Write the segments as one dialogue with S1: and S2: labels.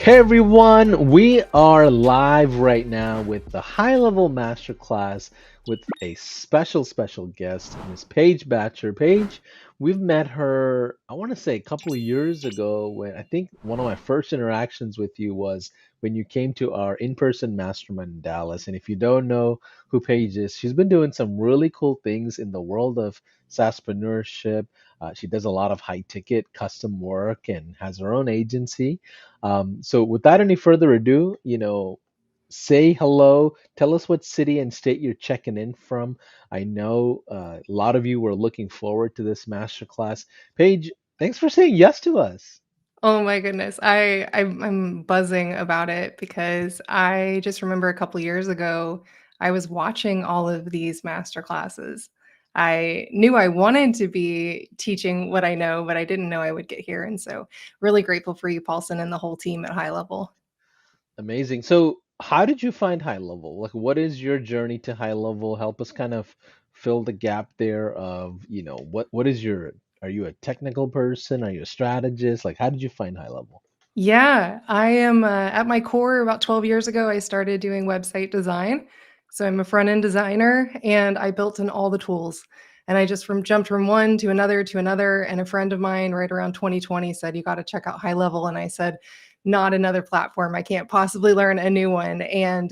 S1: Hey everyone, we are live right now with the High Level Masterclass with a special guest, Miss Paige Battcher. Paige, we've met her, I want to say a couple of years ago when I think one of my first interactions with you was when you came to our in-person mastermind in Dallas. And if you don't know who Paige is, she's been doing some really cool things in the world of SaaSpreneurship. She does a lot of high ticket custom work and has her own agency. So without any further ado, say hello. Tell us what city and state you're checking in from. I know a lot of you were looking forward to this masterclass. Paige, thanks for saying yes to us.
S2: Oh my goodness. I'm buzzing about it because I just remember a couple years ago, I was watching all of these master classes. I knew I wanted to be teaching what I know, but I didn't know I would get here. And so really grateful for you, Paulson, and the whole team at High Level.
S1: Amazing. So how did you find high level? Like, what is your journey to high level? Help us kind of fill the gap there of, what is are you a technical person? Are you a strategist? Like, how did you find high level?
S2: Yeah, I am at my core about 12 years ago, I started doing website design. So I'm a front end designer and I built in all the tools. And I just jumped from one to another to another. And a friend of mine right around 2020 said, "You got to check out High Level." And I said, "Not another platform. I can't possibly learn a new one." And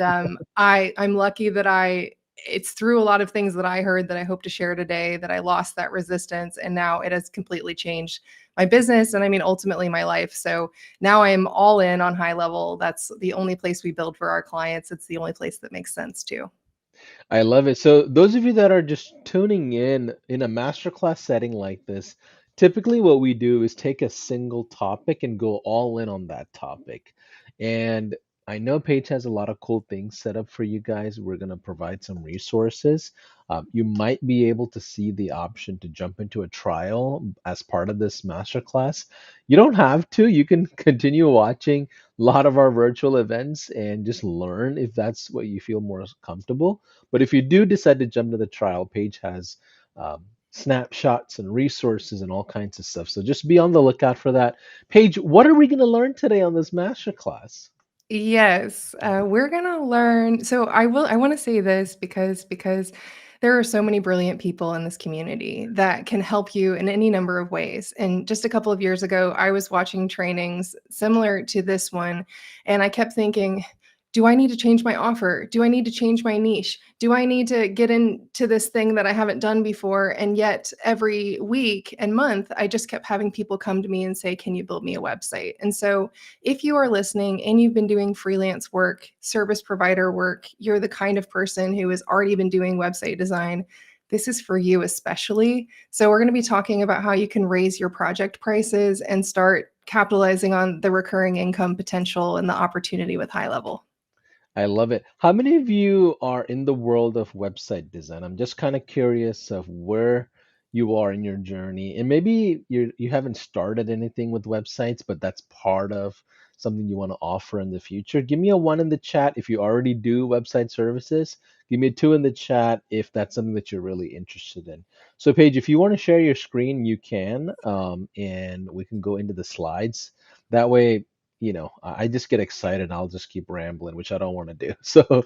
S2: I'm lucky that it's through a lot of things that I heard that I hope to share today that I lost that resistance. And now it has completely changed my business and I mean, ultimately my life. So now I'm all in on High Level. That's the only place we build for our clients. It's the only place that makes sense too.
S1: I love it. So those of you that are just tuning in a masterclass setting like this, typically what we do is take a single topic and go all in on that topic. And I know Paige has a lot of cool things set up for you guys. We're going to provide some resources. You might be able to see the option to jump into a trial as part of this masterclass. You don't have to. You can continue watching a lot of our virtual events and just learn if that's what you feel more comfortable. But if you do decide to jump to the trial, Page has snapshots and resources and all kinds of stuff. So just be on the lookout for that. Paige, what are we going to learn today on this masterclass?
S2: Yes, we're gonna learn. So I want to say this because there are so many brilliant people in this community that can help you in any number of ways. And just a couple of years ago, I was watching trainings similar to this one, and I kept thinking, do I need to change my offer? Do I need to change my niche? Do I need to get into this thing that I haven't done before? And yet, every week and month, I just kept having people come to me and say, "Can you build me a website?" And so if you are listening and you've been doing freelance work, service provider work, you're the kind of person who has already been doing website design, this is for you especially. So, we're going to be talking about how you can raise your project prices and start capitalizing on the recurring income potential and the opportunity with High Level.
S1: I love it. How many of you are in the world of website design? I'm just kind of curious of where you are in your journey. And maybe you haven't started anything with websites, but that's part of something you want to offer in the future. Give me a one in the chat if you already do website services. Give me a two in the chat if that's something that you're really interested in. So Paige, if you want to share your screen, you can, and we can go into the slides. That way I just get excited and I'll just keep rambling, which I don't want to do. So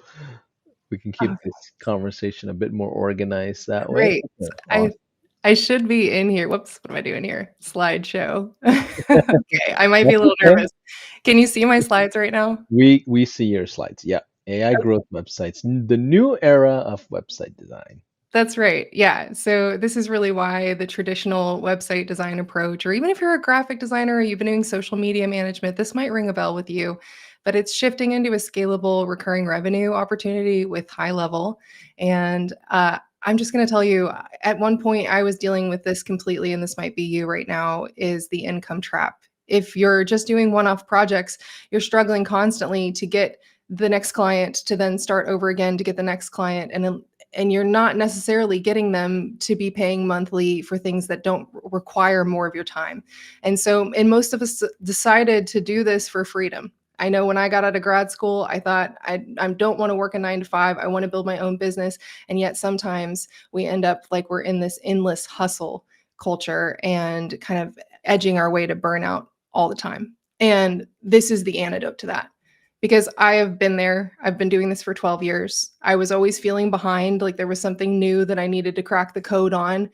S1: we can keep
S2: Oh,
S1: this conversation a bit more organized that way.
S2: great.
S1: Okay,
S2: I
S1: awesome.
S2: I should be in here. Whoops, what am I doing here? Slideshow. Okay, I might be a
S1: That's
S2: little
S1: okay.
S2: nervous. Can you see my slides right now?
S1: We see your slides. Yeah. AI growth websites, the new era of website design.
S2: That's right. Yeah. So this is really why the traditional website design approach, or even if you're a graphic designer or you've been doing social media management, this might ring a bell with you, but it's shifting into a scalable recurring revenue opportunity with High Level. And I'm just going to tell you, at one point I was dealing with this completely, and this might be you right now, is the income trap. If you're just doing one-off projects, you're struggling constantly to get the next client to then start over again to get the next client and you're not necessarily getting them to be paying monthly for things that don't require more of your time. And most of us decided to do this for freedom. I know when I got out of grad school, I thought I don't want to work a 9 to 5. I want to build my own business. And yet sometimes we end up like we're in this endless hustle culture and kind of edging our way to burnout all the time. And this is the antidote to that. Because I have been there. I've been doing this for 12 years. I was always feeling behind, like there was something new that I needed to crack the code on.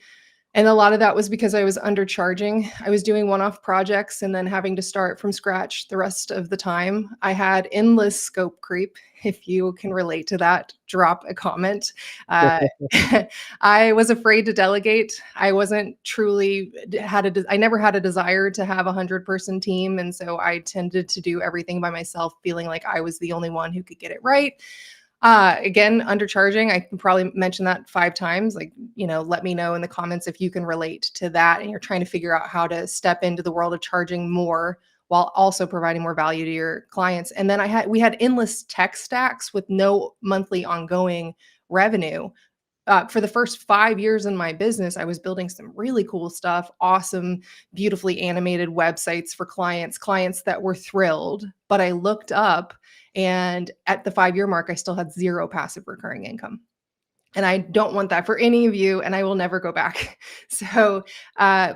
S2: And a lot of that was because I was undercharging. I was doing one-off projects and then having to start from scratch the rest of the time. I had endless scope creep. If you can relate to that, drop a comment. Uh, I was afraid to delegate. I wasn't truly I never had a desire to have a 100-person team, and so I tended to do everything by myself, feeling like I was the only one who could get it right. Again, undercharging, I can probably mention that 5 times. Like, let me know in the comments if you can relate to that and you're trying to figure out how to step into the world of charging more while also providing more value to your clients. And then we had endless tech stacks with no monthly ongoing revenue. For the first 5 years in my business, I was building some really cool stuff, awesome, beautifully animated websites for clients that were thrilled. But I looked up, and at the 5 year mark, I still had zero passive recurring income. And I don't want that for any of you, and I will never go back. So,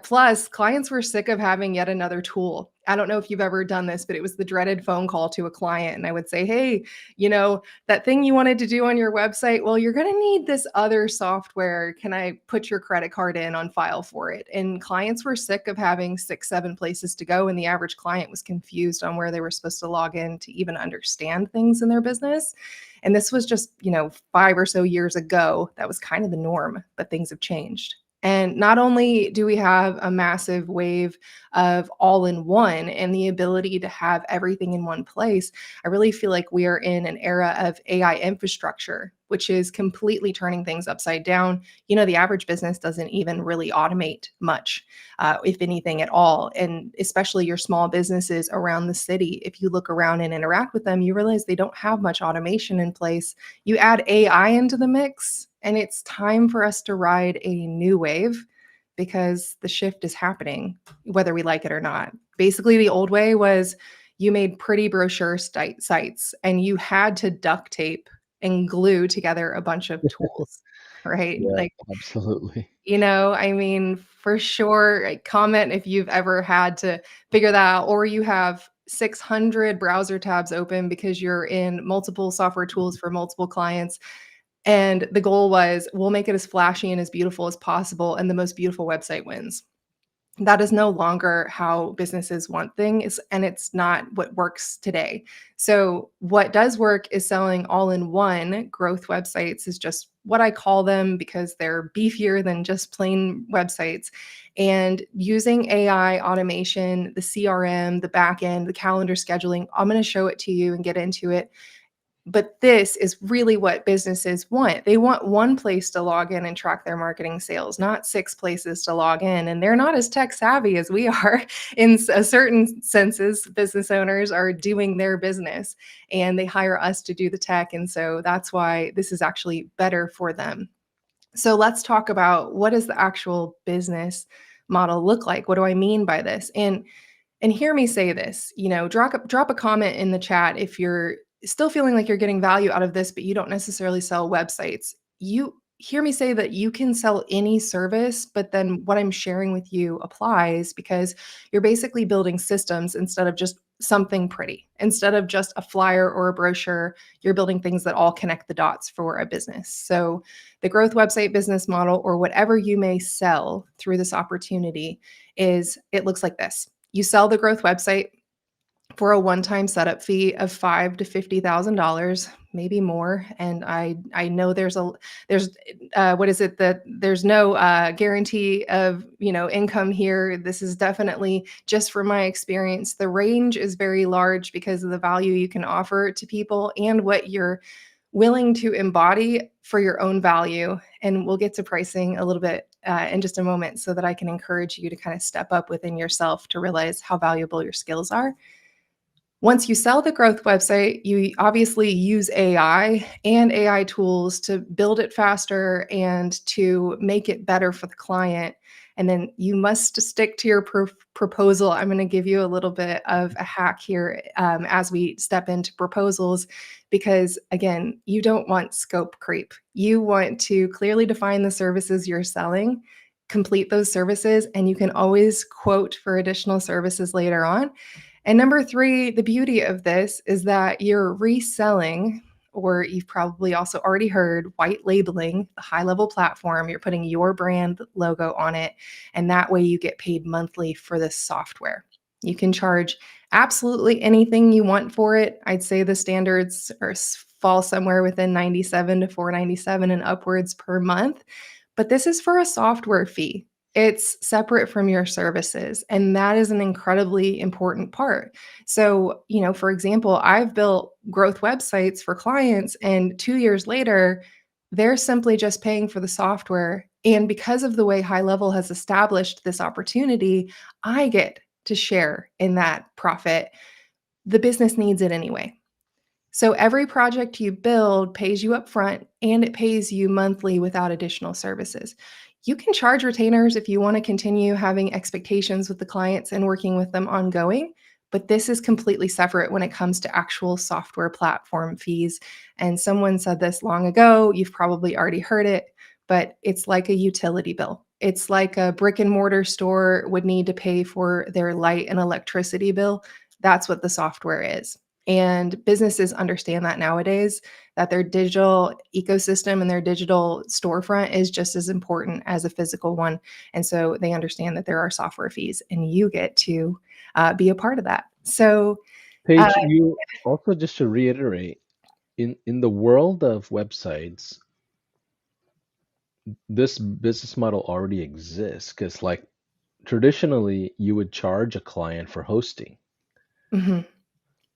S2: plus, clients were sick of having yet another tool. I don't know if you've ever done this, but it was the dreaded phone call to a client. And I would say, hey, that thing you wanted to do on your website, well, you're going to need this other software. Can I put your credit card in on file for it? And clients were sick of having 6, 7 places to go. And the average client was confused on where they were supposed to log in to even understand things in their business. And this was just, 5 or so years ago. That was kind of the norm, but things have changed. And not only do we have a massive wave of all in one and the ability to have everything in one place, I really feel like we are in an era of AI infrastructure, which is completely turning things upside down. The average business doesn't even really automate much, if anything at all. And especially your small businesses around the city, if you look around and interact with them, you realize they don't have much automation in place. You add AI into the mix, and it's time for us to ride a new wave because the shift is happening, whether we like it or not. Basically, the old way was you made pretty brochure sites and you had to duct tape and glue together a bunch of tools, right?
S1: Yeah,
S2: Like,
S1: absolutely.
S2: I mean, for sure, comment if you've ever had to figure that out, or you have 600 browser tabs open because you're in multiple software tools for multiple clients. And the goal was, we'll make it as flashy and as beautiful as possible, and the most beautiful website wins. That is no longer how businesses want things, and it's not what works today. So what does work is selling all-in-one growth websites is just what I call them because they're beefier than just plain websites. And using AI automation, the CRM, the backend, the calendar scheduling, I'm going to show it to you and get into it. But this is really what businesses want. They want one place to log in and track their marketing sales, not 6 places to log in. And they're not as tech savvy as we are. In a certain senses, business owners are doing their business and they hire us to do the tech. And so that's why this is actually better for them. So let's talk about, what does the actual business model look like? What do I mean by this? And hear me say this, drop a comment in the chat if you're still feeling like you're getting value out of this, but you don't necessarily sell websites. You hear me say that you can sell any service, but then what I'm sharing with you applies because you're basically building systems instead of just something pretty. Instead of just a flyer or a brochure, you're building things that all connect the dots for a business. So the growth website business model, or whatever you may sell through this opportunity, it looks like this. You sell the growth website for a one-time setup fee of $5,000 to $50,000, maybe more. And I know there's what is it, that there's no guarantee of income here. This is definitely just from my experience. The range is very large because of the value you can offer to people and what you're willing to embody for your own value. And we'll get to pricing a little bit in just a moment so that I can encourage you to kind of step up within yourself to realize how valuable your skills are. Once you sell the growth website, you obviously use AI and AI tools to build it faster and to make it better for the client. And then you must stick to your proposal. I'm going to give you a little bit of a hack here as we step into proposals, because again, you don't want scope creep. You want to clearly define the services you're selling, complete those services, and you can always quote for additional services later on. And number three, the beauty of this is that you're reselling, or you've probably also already heard white labeling the HighLevel platform. You're putting your brand logo on it, and that way you get paid monthly for this software. You can charge absolutely anything you want for it. I'd say the standards fall somewhere within 97 to 497 and upwards per month. But this is for a software fee. It's separate from your services. And that is an incredibly important part. So, for example, I've built growth websites for clients, and 2 years later, they're simply just paying for the software. And because of the way HighLevel has established this opportunity, I get to share in that profit. The business needs it anyway. So every project you build pays you upfront and it pays you monthly without additional services. You can charge retainers if you want to continue having expectations with the clients and working with them ongoing, but this is completely separate when it comes to actual software platform fees. And someone said this long ago, you've probably already heard it, but it's like a utility bill. It's like a brick and mortar store would need to pay for their light and electricity bill. That's what the software is. And businesses understand that nowadays, that their digital ecosystem and their digital storefront is just as important as a physical one. And so they understand that there are software fees, and you get to be a part of that. So, uh,
S1: Paige, you also, just to reiterate, in the world of websites, this business model already exists because, like, traditionally you would charge a client for hosting,
S2: mhm,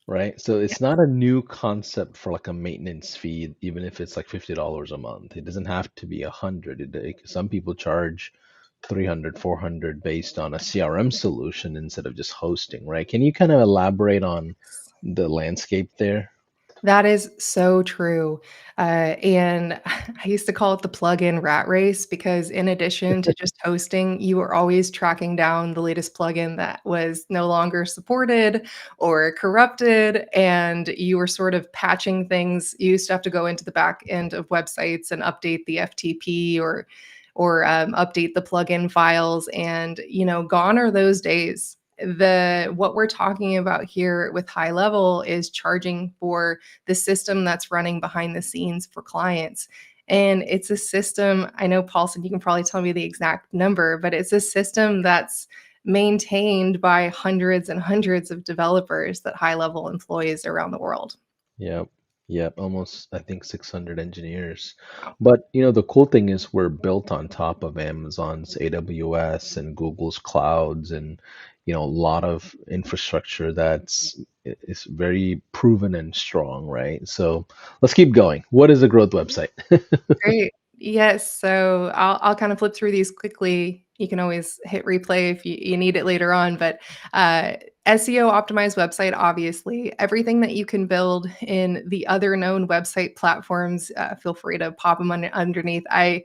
S1: right? So
S2: yeah,
S1: it's not a new concept for like a maintenance fee, even if it's like $50 a month. It doesn't have to be 100 a day. Some people charge 300, 400 based on a CRM solution instead of just hosting, right? Can you kind of elaborate on the landscape there?
S2: that is so true. And I used to call it the plugin rat race because, in addition to just hosting, you were always tracking down the latest plugin that was no longer supported or corrupted. And you were sort of patching things. You used to have to go into the back end of websites and update the FTP or update the plugin files. And, gone are those days. What we're talking about here with HighLevel is charging for the system that's running behind the scenes for clients. And it's a system, I know, Paulson, you can probably tell me the exact number, but it's a system that's maintained by hundreds and hundreds of developers that HighLevel employs around the world.
S1: Yep. Yep. Almost, I think, 600 engineers. But, the cool thing is we're built on top of Amazon's AWS and Google's clouds and, a lot of infrastructure that's is very proven and strong, right? So let's keep going. What is a growth website?
S2: Great. Yes. So I'll kind of flip through these quickly. You can always hit replay if you need it later on. But uh, SEO optimized website, obviously, everything that you can build in the other known website platforms, feel free to pop them underneath. I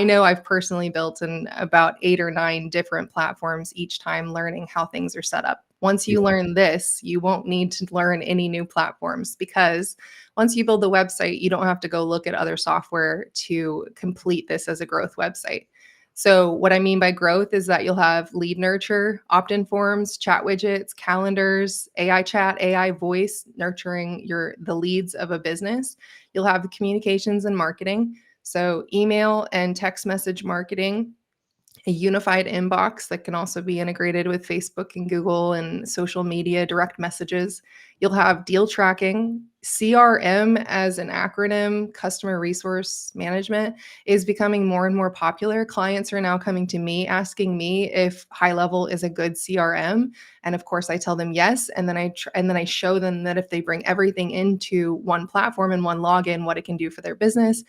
S2: know I've personally built in about 8 or 9 different platforms each time, learning how things are set up. Once you
S1: Yeah.
S2: learn this, you won't need to learn any new platforms, because once you build the website, you don't have to go look at other software to complete this as a growth website. So, what I mean by growth is that you'll have lead nurture, opt in forms, chat widgets, calendars, AI chat, AI voice, nurturing the leads of a business. You'll have communications and marketing. So, email and text message marketing, a unified inbox that can also be integrated with Facebook and Google and social media direct messages. You'll have deal tracking. CRM, as an acronym, customer resource management, is becoming more and more popular. Clients are now coming to me asking me if HighLevel is a good CRM, and of course I tell them yes, and then I show them that if they bring everything into one platform and one login, what it can do for their business.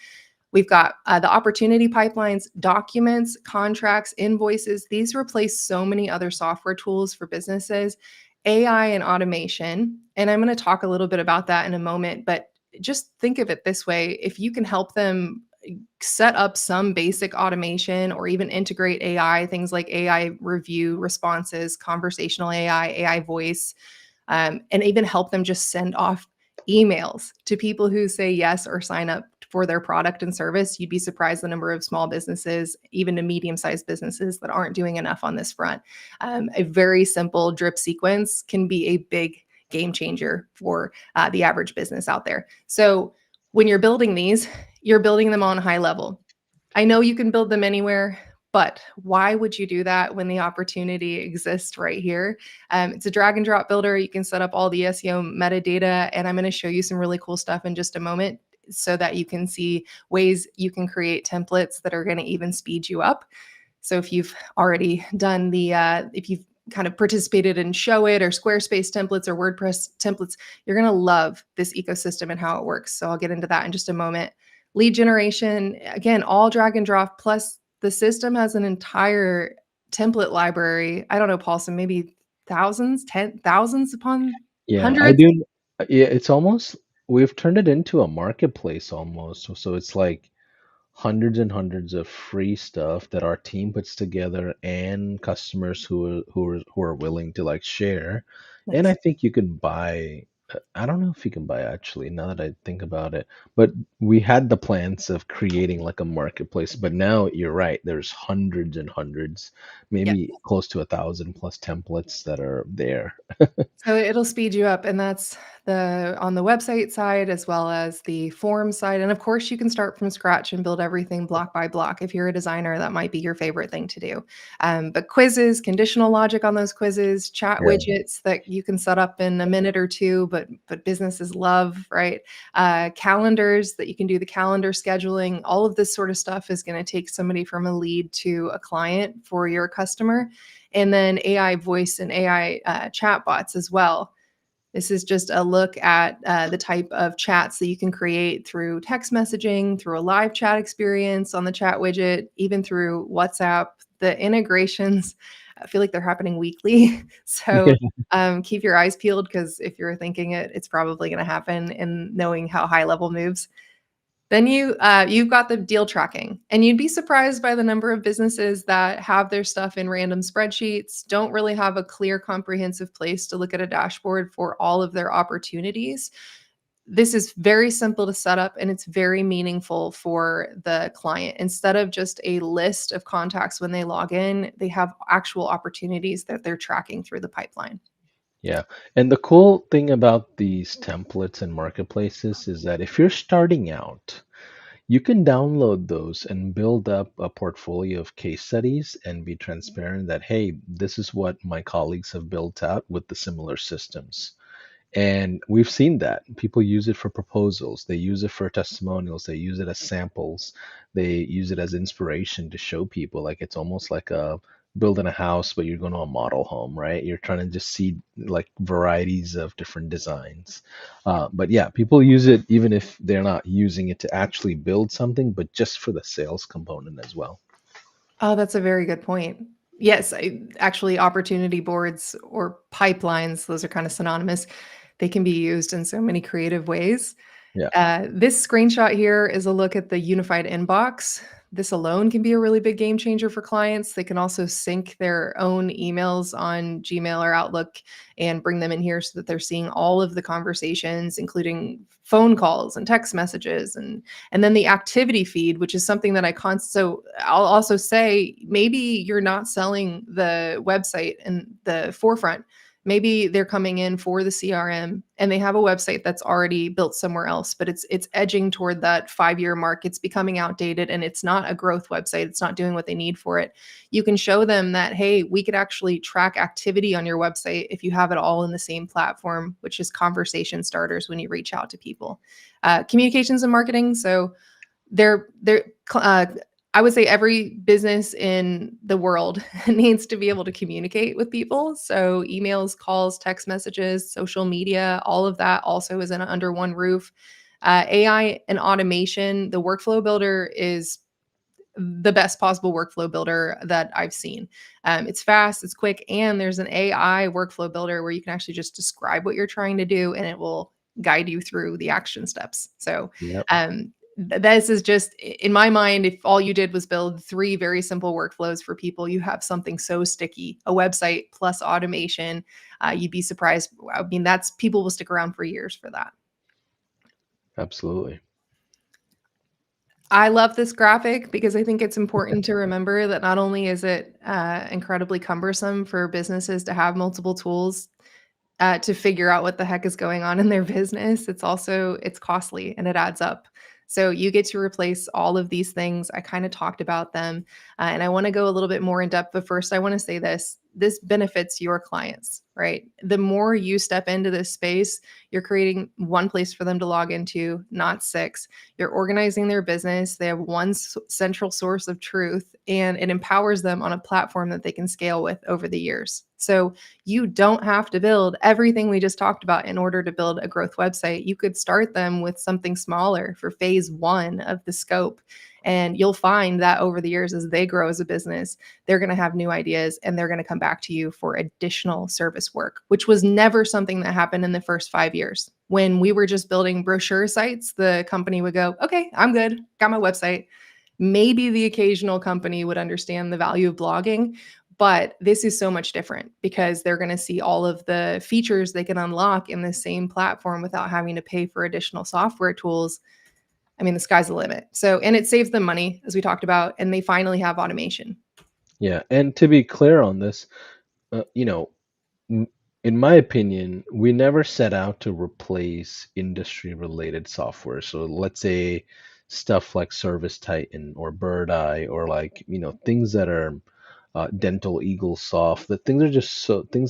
S2: We've got the opportunity pipelines, documents, contracts, invoices. These replace so many other software tools for businesses, AI and automation. And I'm going to talk a little bit about that in a moment, but just think of it this way. If you can help them set up some basic automation or even integrate AI, things like AI review responses, conversational AI, AI voice, and even help them just send off emails to people who say yes or sign up for their product and service. You'd be surprised the number of small businesses, even to medium-sized businesses, that aren't doing enough on this front. A very simple drip sequence can be a big game changer for the average business out there. So when you're building these, you're building them on HighLevel. I know you can build them anywhere, but why would you do that when the opportunity exists right here? It's a drag and drop builder. You can set up all the SEO metadata, and I'm going to show you some really cool stuff in just a moment so that you can see ways you can create templates that are going to even speed you up. So if you've already done if you've kind of participated in Show It or Squarespace templates or WordPress templates, you're going to love this ecosystem and how it works. So I'll get into that in just a moment. Lead generation, again, all drag and drop, plus the system has an entire template library. I don't know, Paulson, maybe thousands, thousands upon
S1: Yeah, I
S2: hundreds.
S1: do. Yeah, it's almost, we've turned it into a marketplace almost. So it's like hundreds and hundreds of free stuff that our team puts together and customers who are willing to like share. And I
S2: Nice.
S1: think you can buy, I don't know if you can buy actually, now that I think about it, but we had the plans of creating like a marketplace, but now you're right, there's hundreds and hundreds,
S2: Yeah.
S1: maybe close to 1,000 plus templates that are there.
S2: So it'll speed you up, and that's the on the website side as well as the form side. And of course, you can start from scratch and build everything block by block. If you're a designer, that might be your favorite thing to do. But quizzes, conditional logic on those quizzes, chat
S1: Yeah.
S2: widgets that you can set up in a minute or two, but businesses love, right? Calendars that you can do the calendar scheduling. All of this sort of stuff is going to take somebody from a lead to a client for your customer, and then AI voice and AI chat bots as well. This is just a look at the type of chats that you can create through text messaging, through a live chat experience on the chat widget, even through WhatsApp. The integrations, I feel like they're happening weekly. So keep your eyes peeled, because if you're thinking it's probably going to happen, and knowing how HighLevel moves. Then you've got the deal tracking, and you'd be surprised by the number of businesses that have their stuff in random spreadsheets, don't really have a clear, comprehensive place to look at a dashboard for all of their opportunities. This is very simple to set up, and it's very meaningful for the client. Instead of just a list of contacts when they log in, they have actual opportunities that they're tracking through the pipeline.
S1: Yeah. And the cool thing about these templates and marketplaces is that if you're starting out, you can download those and build up a portfolio of case studies and be transparent that, hey, this is what my colleagues have built out with the similar systems. And we've seen that people use it for proposals, they use it for testimonials, they use it as samples, they use it as inspiration to show people. Like it's almost like a building a house, but you're going to a model home, right? You're trying to just see like varieties of different designs. But yeah, people use it even if they're not using it to actually build something, but just for the sales component as well.
S2: Oh, that's a very good point. Yes, actually, opportunity boards or pipelines, those are kind of synonymous. They can be used in so many creative ways.
S1: Yeah.
S2: This screenshot here is a look at the unified inbox. This alone can be a really big game changer for clients. They can also sync their own emails on Gmail or Outlook and bring them in here so that they're seeing all of the conversations, including phone calls and text messages, and then the activity feed, which is something that so I'll also say, maybe you're not selling the website in the forefront. Maybe they're coming in for the CRM and they have a website that's already built somewhere else, but it's edging toward that 5-year mark. It's becoming outdated, and it's not a growth website. It's not doing what they need for it. You can show them that, hey, we could actually track activity on your website if you have it all in the same platform, which is conversation starters when you reach out to people. Communications and marketing. So they're I would say every business in the world needs to be able to communicate with people. So emails, calls, text messages, social media, all of that also is under one roof. AI and automation, the workflow builder is the best possible workflow builder that I've seen. It's fast, it's quick, and there's an AI workflow builder where you can actually just describe what you're trying to do, and it will guide you through the action steps. So
S1: Yep.
S2: this is just, in my mind, if all you did was build 3 very simple workflows for people, you have something so sticky, a website plus automation. You'd be surprised. I mean, that's, people will stick around for years for that.
S1: Absolutely.
S2: I love this graphic because I think it's important to remember that not only is it incredibly cumbersome for businesses to have multiple tools to figure out what the heck is going on in their business. It's costly and it adds up. So you get to replace all of these things. I kind of talked about them, and I want to go a little bit more in depth. But first, I want to say this benefits your clients, right? The more you step into this space, you're creating one place for them to log into, not six. You're organizing their business. They have one central source of truth, and it empowers them on a platform that they can scale with over the years. So you don't have to build everything we just talked about in order to build a growth website. You could start them with something smaller for phase one of the scope. And you'll find that over the years, as they grow as a business, they're going to have new ideas and they're going to come back to you for additional service work, which was never something that happened in the first 5 years. When we were just building brochure sites, the company would go, okay, I'm good, got my website. Maybe the occasional company would understand the value of blogging, but this is so much different because they're going to see all of the features they can unlock in the same platform without having to pay for additional software tools. I mean, the sky's the limit. So, and it saves them money, as we talked about, and they finally have automation.
S1: Yeah, and to be clear on this, you know, m- in my opinion, we never set out to replace industry related software. So let's say stuff like Service Titan or Bird Eye or like, things that are Dental Eagle Soft, that things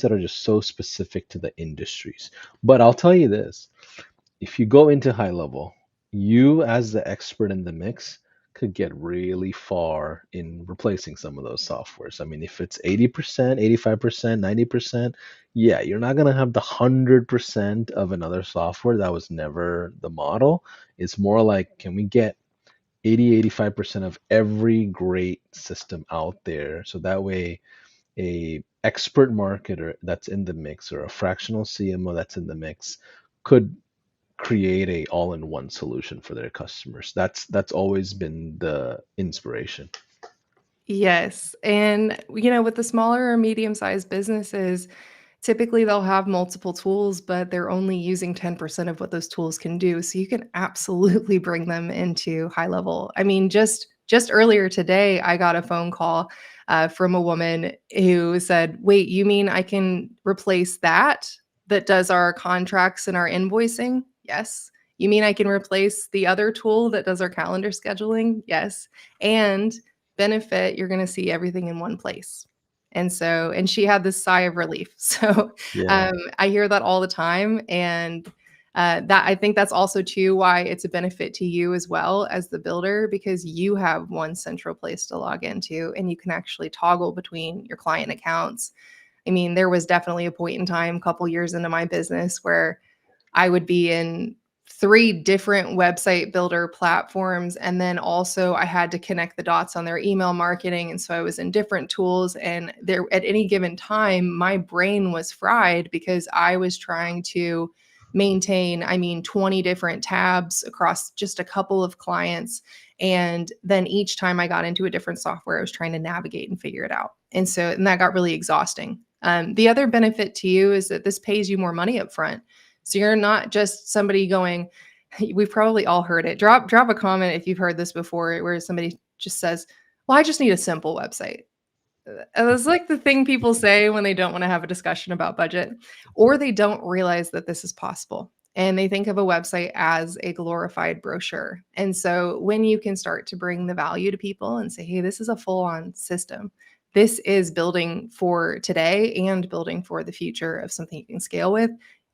S1: that are just so specific to the industries. But I'll tell you this, if you go into HighLevel, you as the expert in the mix could get really far in replacing some of those softwares. I mean, if it's 80%, 85%, 90%, yeah, you're not going to have the 100% of another software. That was never the model. It's more like, can we get 80, 85% of every great system out there? So that way, a expert marketer that's in the mix or a fractional CMO that's in the mix could create a all-in-one solution for their customers. That's always been the inspiration.
S2: Yes. And, with the smaller or medium sized businesses, typically they'll have multiple tools, but they're only using 10% of what those tools can do. So you can absolutely bring them into HighLevel. I mean, just earlier today, I got a phone call from a woman who said, "Wait, you mean I can replace that does our contracts and our invoicing?" Yes. You mean I can replace the other tool that does our calendar scheduling? Yes. And benefit, you're going to see everything in one place. And she had this sigh of relief. So
S1: Yeah.
S2: I hear that all the time. And that I think that's also too why it's a benefit to you as well as the builder, because you have one central place to log into and you can actually toggle between your client accounts. I mean, there was definitely a point in time, a couple years into my business, where I would be in 3 different website builder platforms, and then also I had to connect the dots on their email marketing, and so I was in different tools, and there at any given time, my brain was fried because I was trying to maintain, 20 different tabs across just a couple of clients, and then each time I got into a different software, I was trying to navigate and figure it out, and that got really exhausting. The other benefit to you is that this pays you more money up front. So you're not just somebody going, we've probably all heard it. Drop a comment if you've heard this before where somebody just says, "Well, I just need a simple website." That's like the thing people say when they don't want to have a discussion about budget, or they don't realize that this is possible. And they think of a website as a glorified brochure. And so when you can start to bring the value to people and say, "Hey, this is a full-on system. This is building for today and building for the future of something you can scale with,"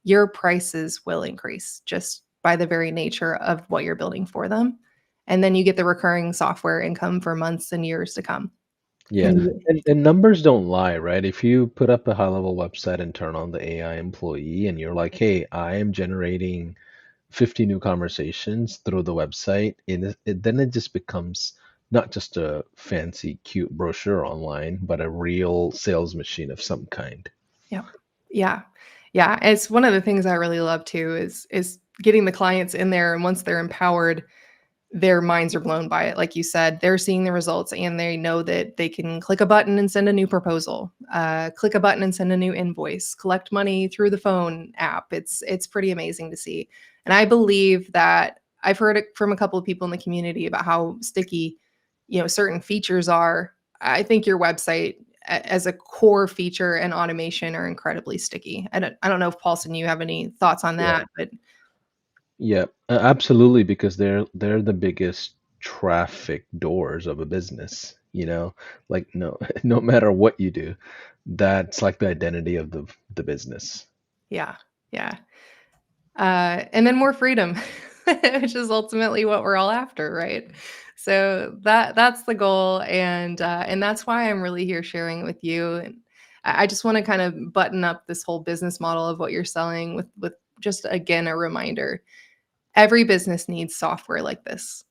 S2: your prices will increase just by the very nature of what you're building for them. And then you get the recurring software income for months and years to come.
S1: Yeah.
S2: And
S1: And numbers don't lie, right? If you put up a high level website and turn on the AI employee and you're like, hey, I am generating 50 new conversations through the website, then it just becomes not just a fancy, cute brochure online, but a real sales machine of some kind.
S2: yeah. Yeah. Yeah. It's one of the things I really love too is getting the clients in there, and once they're empowered, their minds are blown by it. Like you said, they're seeing the results and they know that they can click a button and send a new proposal, click a button and send a new invoice, collect money through the phone app. It's pretty amazing to see. And I believe that I've heard it from a couple of people in the community about how sticky, certain features are. I think your website as a core feature and automation are incredibly sticky. I don't know if Paulson, you have any thoughts on
S1: Yeah.
S2: that, but
S1: Yeah, absolutely, because they're the biggest traffic doors of a business, you know? Like no no matter what you do, that's like the identity of the business.
S2: yeah, yeah. And then more freedom, which is ultimately what we're all after, right? So that's the goal, and that's why I'm really here sharing it with you. And I just want to kind of button up this whole business model of what you're selling with just again a reminder: every business needs software like this.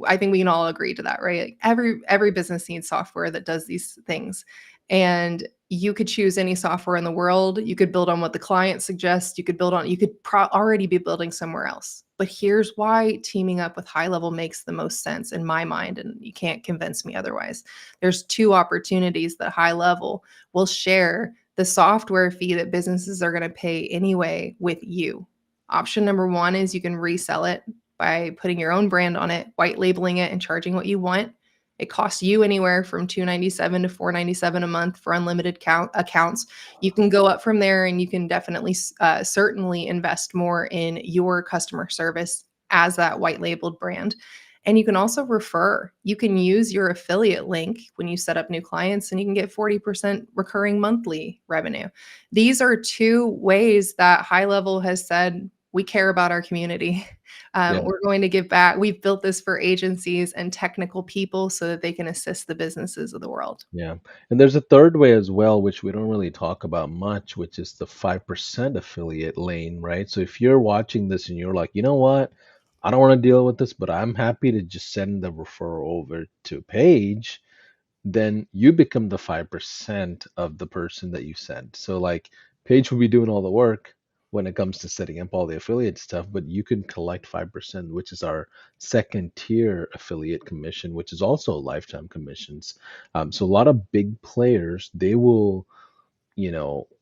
S2: I think we can all agree to that, right? Like every business needs software that does these things. And you could choose any software in the world. You could build on what the client suggests. You could already be building somewhere else. But here's why teaming up with HighLevel makes the most sense in my mind, and you can't convince me otherwise. There's two opportunities that HighLevel will share the software fee that businesses are going to pay anyway with you. Option number one is you can resell it by putting your own brand on it, white labeling it, and charging what you want. It costs you anywhere from $297 to $497 a month for unlimited accounts. You can go up from there, and you can definitely, certainly invest more in your customer service as that white labeled brand. And you can also refer. You can use your affiliate link when you set up new clients, and you can get 40% recurring monthly revenue. These are two ways that HighLevel has said, we care about our community.
S1: Yeah.
S2: We're going to give back. We've built this for agencies and technical people so that they can assist the businesses of the world.
S1: Yeah. And there's a third way as well, which we don't really talk about much, which is the 5% affiliate lane, right? So if you're watching this and you're like, you know what? I don't want to deal with this, but I'm happy to just send the referral over to Paige, then you become the 5% of the person that you send. So like Paige will be doing all the work when it comes to setting up all the affiliate stuff, but you can collect 5%, which is our second tier affiliate commission, which is also lifetime commissions. So a lot of big players, they will,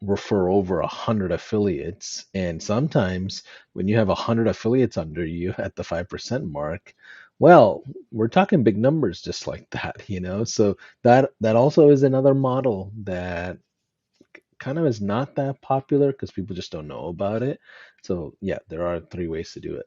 S1: refer over 100 affiliates. And sometimes when you have 100 affiliates under you at the 5% mark, well, we're talking big numbers just like that. So that also is another model that kind of is not that popular because people just don't know about it. So yeah, there are three ways to do it.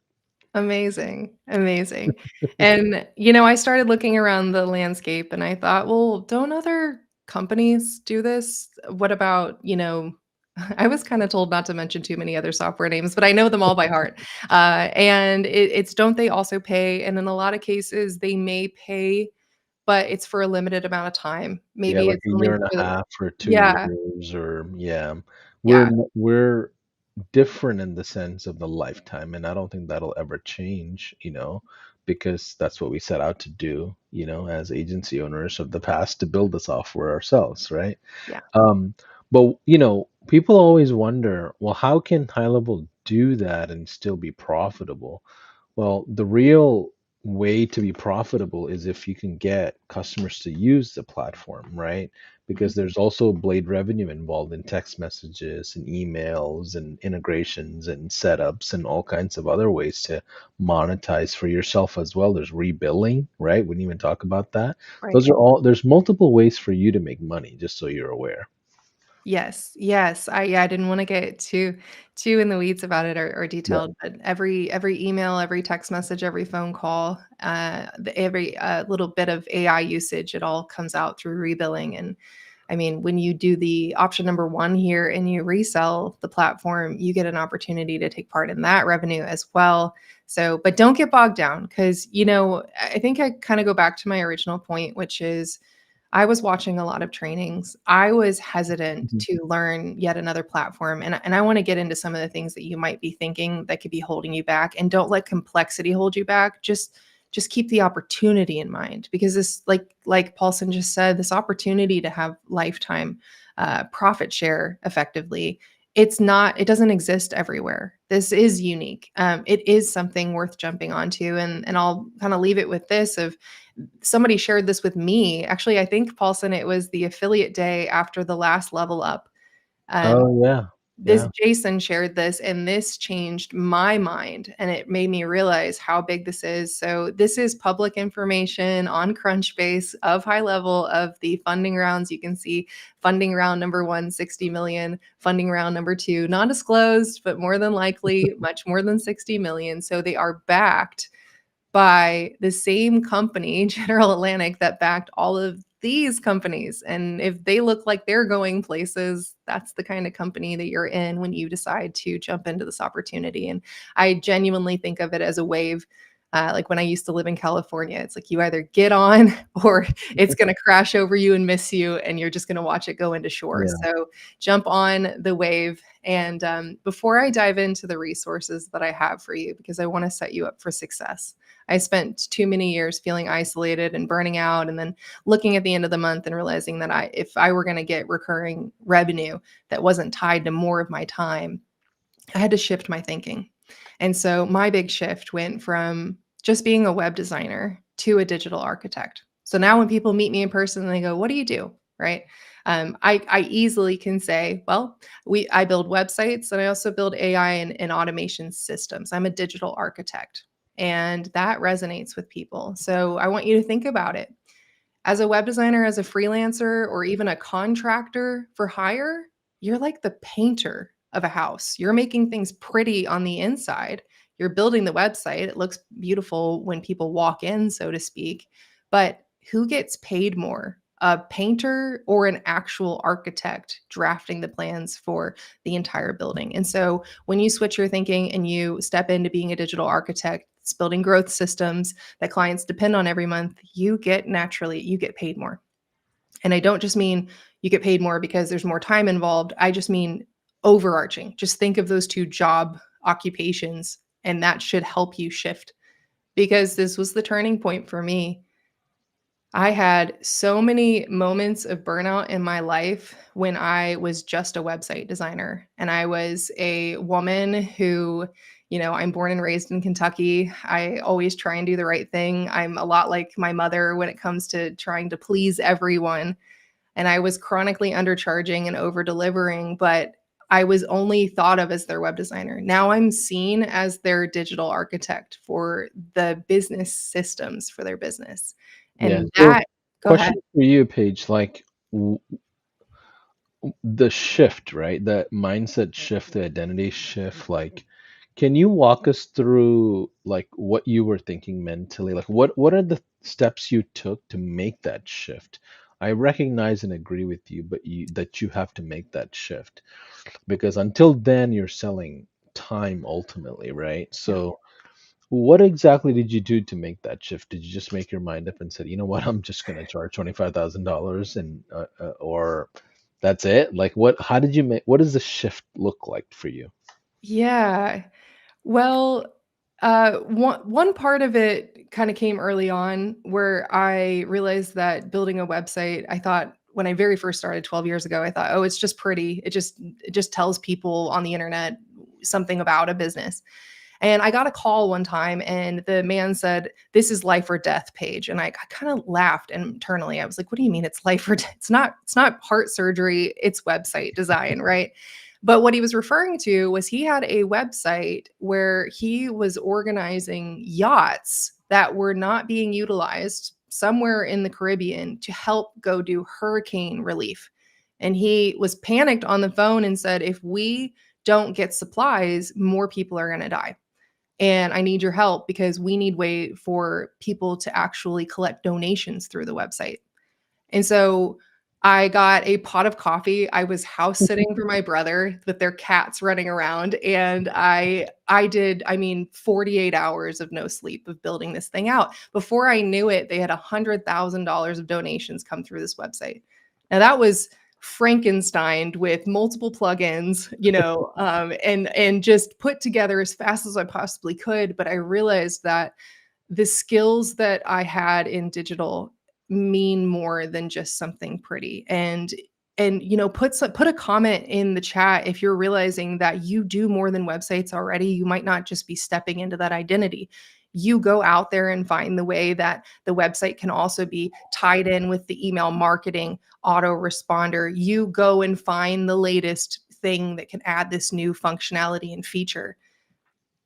S2: Amazing, amazing. And, I started looking around the landscape and I thought, well, don't other companies do this? What about, I was kind of told not to mention too many other software names, but I know them all by heart. And it's don't they also pay? And in a lot of cases, they may pay, but it's for a limited amount of time.
S1: Yeah,
S2: Maybe
S1: like
S2: it's
S1: a
S2: only
S1: year and a
S2: for,
S1: half or two
S2: yeah,
S1: years or yeah. We're
S2: yeah,
S1: we're different in the sense of the lifetime, and I don't think that'll ever change, because that's what we set out to do, as agency owners of the past, to build the software ourselves, right?
S2: yeah.
S1: But people always wonder, well, how can high level do that and still be profitable? Well, the real way to be profitable is if you can get customers to use the platform, right?
S2: Mhm.
S1: Because there's also blade revenue involved in text messages and emails and integrations and setups and all kinds of other ways to monetize for yourself as well. There's rebilling, right? We didn't even talk about that.
S2: Right.
S1: Those are all, there's multiple ways for you to make money, just so you're aware.
S2: Yes, yes. I didn't wanna get too in the weeds about it or
S1: Yeah.
S2: detailed, but every email, every text message, every phone call, every, little bit of AI usage, it all comes out through rebilling. And I mean, when you do the option number 1 here and you resell the platform, you get an opportunity to take part in that revenue as well. So but don't get bogged down because, I think I kinda go back to my original point, which is I was watching a lot of trainings. I was hesitant
S1: Mhm.
S2: to learn yet another platform, and I wanna get into some of the things that you might be thinking that could be holding you back, and don't let complexity hold you back. Just keep the opportunity in mind because this like Paulson just said, this opportunity to have lifetime, profit share effectively, it doesn't exist everywhere. This is unique. It is something worth jumping onto, and I'll kinda leave it with this of somebody shared this with me. Actually, I think Paulson, it was the affiliate day after the last level up. Um,
S1: Oh yeah.
S2: this
S1: Yeah.
S2: Jason shared this, and this changed my mind, and it made me realize how big this is. So this is public information on Crunchbase of HighLevel of the funding rounds. You can see funding round number one, 60 million, funding round number two, non-disclosed, but more than likely much more than 60 million. So they are backed by the same company, General Atlantic, that backed all of these companies. And if they look like they're going places, that's the kind of company that you're in when you decide to jump into this opportunity. And I genuinely think of it as a wave. Like when I used to live in California, it's like you either get on or it's going to crash over you and miss you, and you're just going to watch it go into shore.
S1: Yeah.
S2: So jump on the wave. And before I dive into the resources that I have for you, because I want to set you up for success, I spent too many years feeling isolated and burning out, and then looking at the end of the month and realizing that if I were going to get recurring revenue that wasn't tied to more of my time, I had to shift my thinking. And so my big shift went from just being a web designer to a digital architect. So now when people meet me in person and they go, "What do you do?" Right? I easily can say, "Well, I build websites and I also build AI and automation systems. I'm a digital architect." And that resonates with people. So I want you to think about it. As a web designer, as a freelancer, or even a contractor for hire, you're like the painter of a house. You're making things pretty on the inside. You're building the website. It looks beautiful when people walk in, so to speak. But who gets paid more? A painter or an actual architect drafting the plans for the entire building? And so when you switch your thinking and you step into being a digital architect, it's building growth systems that clients depend on every month, you get paid more. And I don't just mean you get paid more because there's more time involved. I just mean overarching. Just think of those two job occupations, and that should help you shift, because this was the turning point for me. I had so many moments of burnout in my life when I was just a website designer. And I was a woman who, I'm born and raised in Kentucky. I always try and do the right thing. I'm a lot like my mother when it comes to trying to please everyone. And I was chronically undercharging and over delivering, but I was only thought of as their web designer. Now I'm seen as their digital architect for the business systems for their business.
S1: Yeah.
S2: And
S1: So,
S2: that, go ahead.
S1: question for you, Paige, like the shift, right? The mindset shift, the identity shift, like can you walk us through like what you were thinking mentally? Like what are the steps you took to make that shift? I recognize and agree with you, but you have to make that shift because until then you're selling time ultimately, right?
S2: Yeah.
S1: So what exactly did you do to make that shift? Did you just make your mind up and said, you know what, I'm just going to charge $25,000 and or that's it? Like what? How did you make? What does the shift look like for you?
S2: Yeah. Well, one part of it kind of came early on where I realized that building a website, I thought when I very first started 12 years ago, I thought, oh, it's just pretty. It just tells people on the internet something about a business. And I got a call one time and the man said, "This is life or death, Paige." And I kind of laughed internally. I was like, "What do you mean it's life or death? It's not heart surgery, it's website design, right?" But what he was referring to was he had a website where he was organizing yachts that were not being utilized somewhere in the Caribbean to help go do hurricane relief. And he was panicked on the phone and said, "If we don't get supplies, more people are going to die. And I need your help because we need way for people to actually collect donations through the website." And so I got a pot of coffee. I was house sitting for my brother with their cats running around, and I did, 48 hours of no sleep of building this thing out. Before I knew it, they had $100,000 of donations come through this website. Now that was Frankenstein with multiple plugins, and just put together as fast as I possibly could. But I realized that the skills that I had in digital mean more than just something pretty. And put a comment in the chat if you're realizing that you do more than websites already. You might not just be stepping into that identity. You go out there and find the way that the website can also be tied in with the email marketing autoresponder. You go and find the latest thing that can add this new functionality and feature.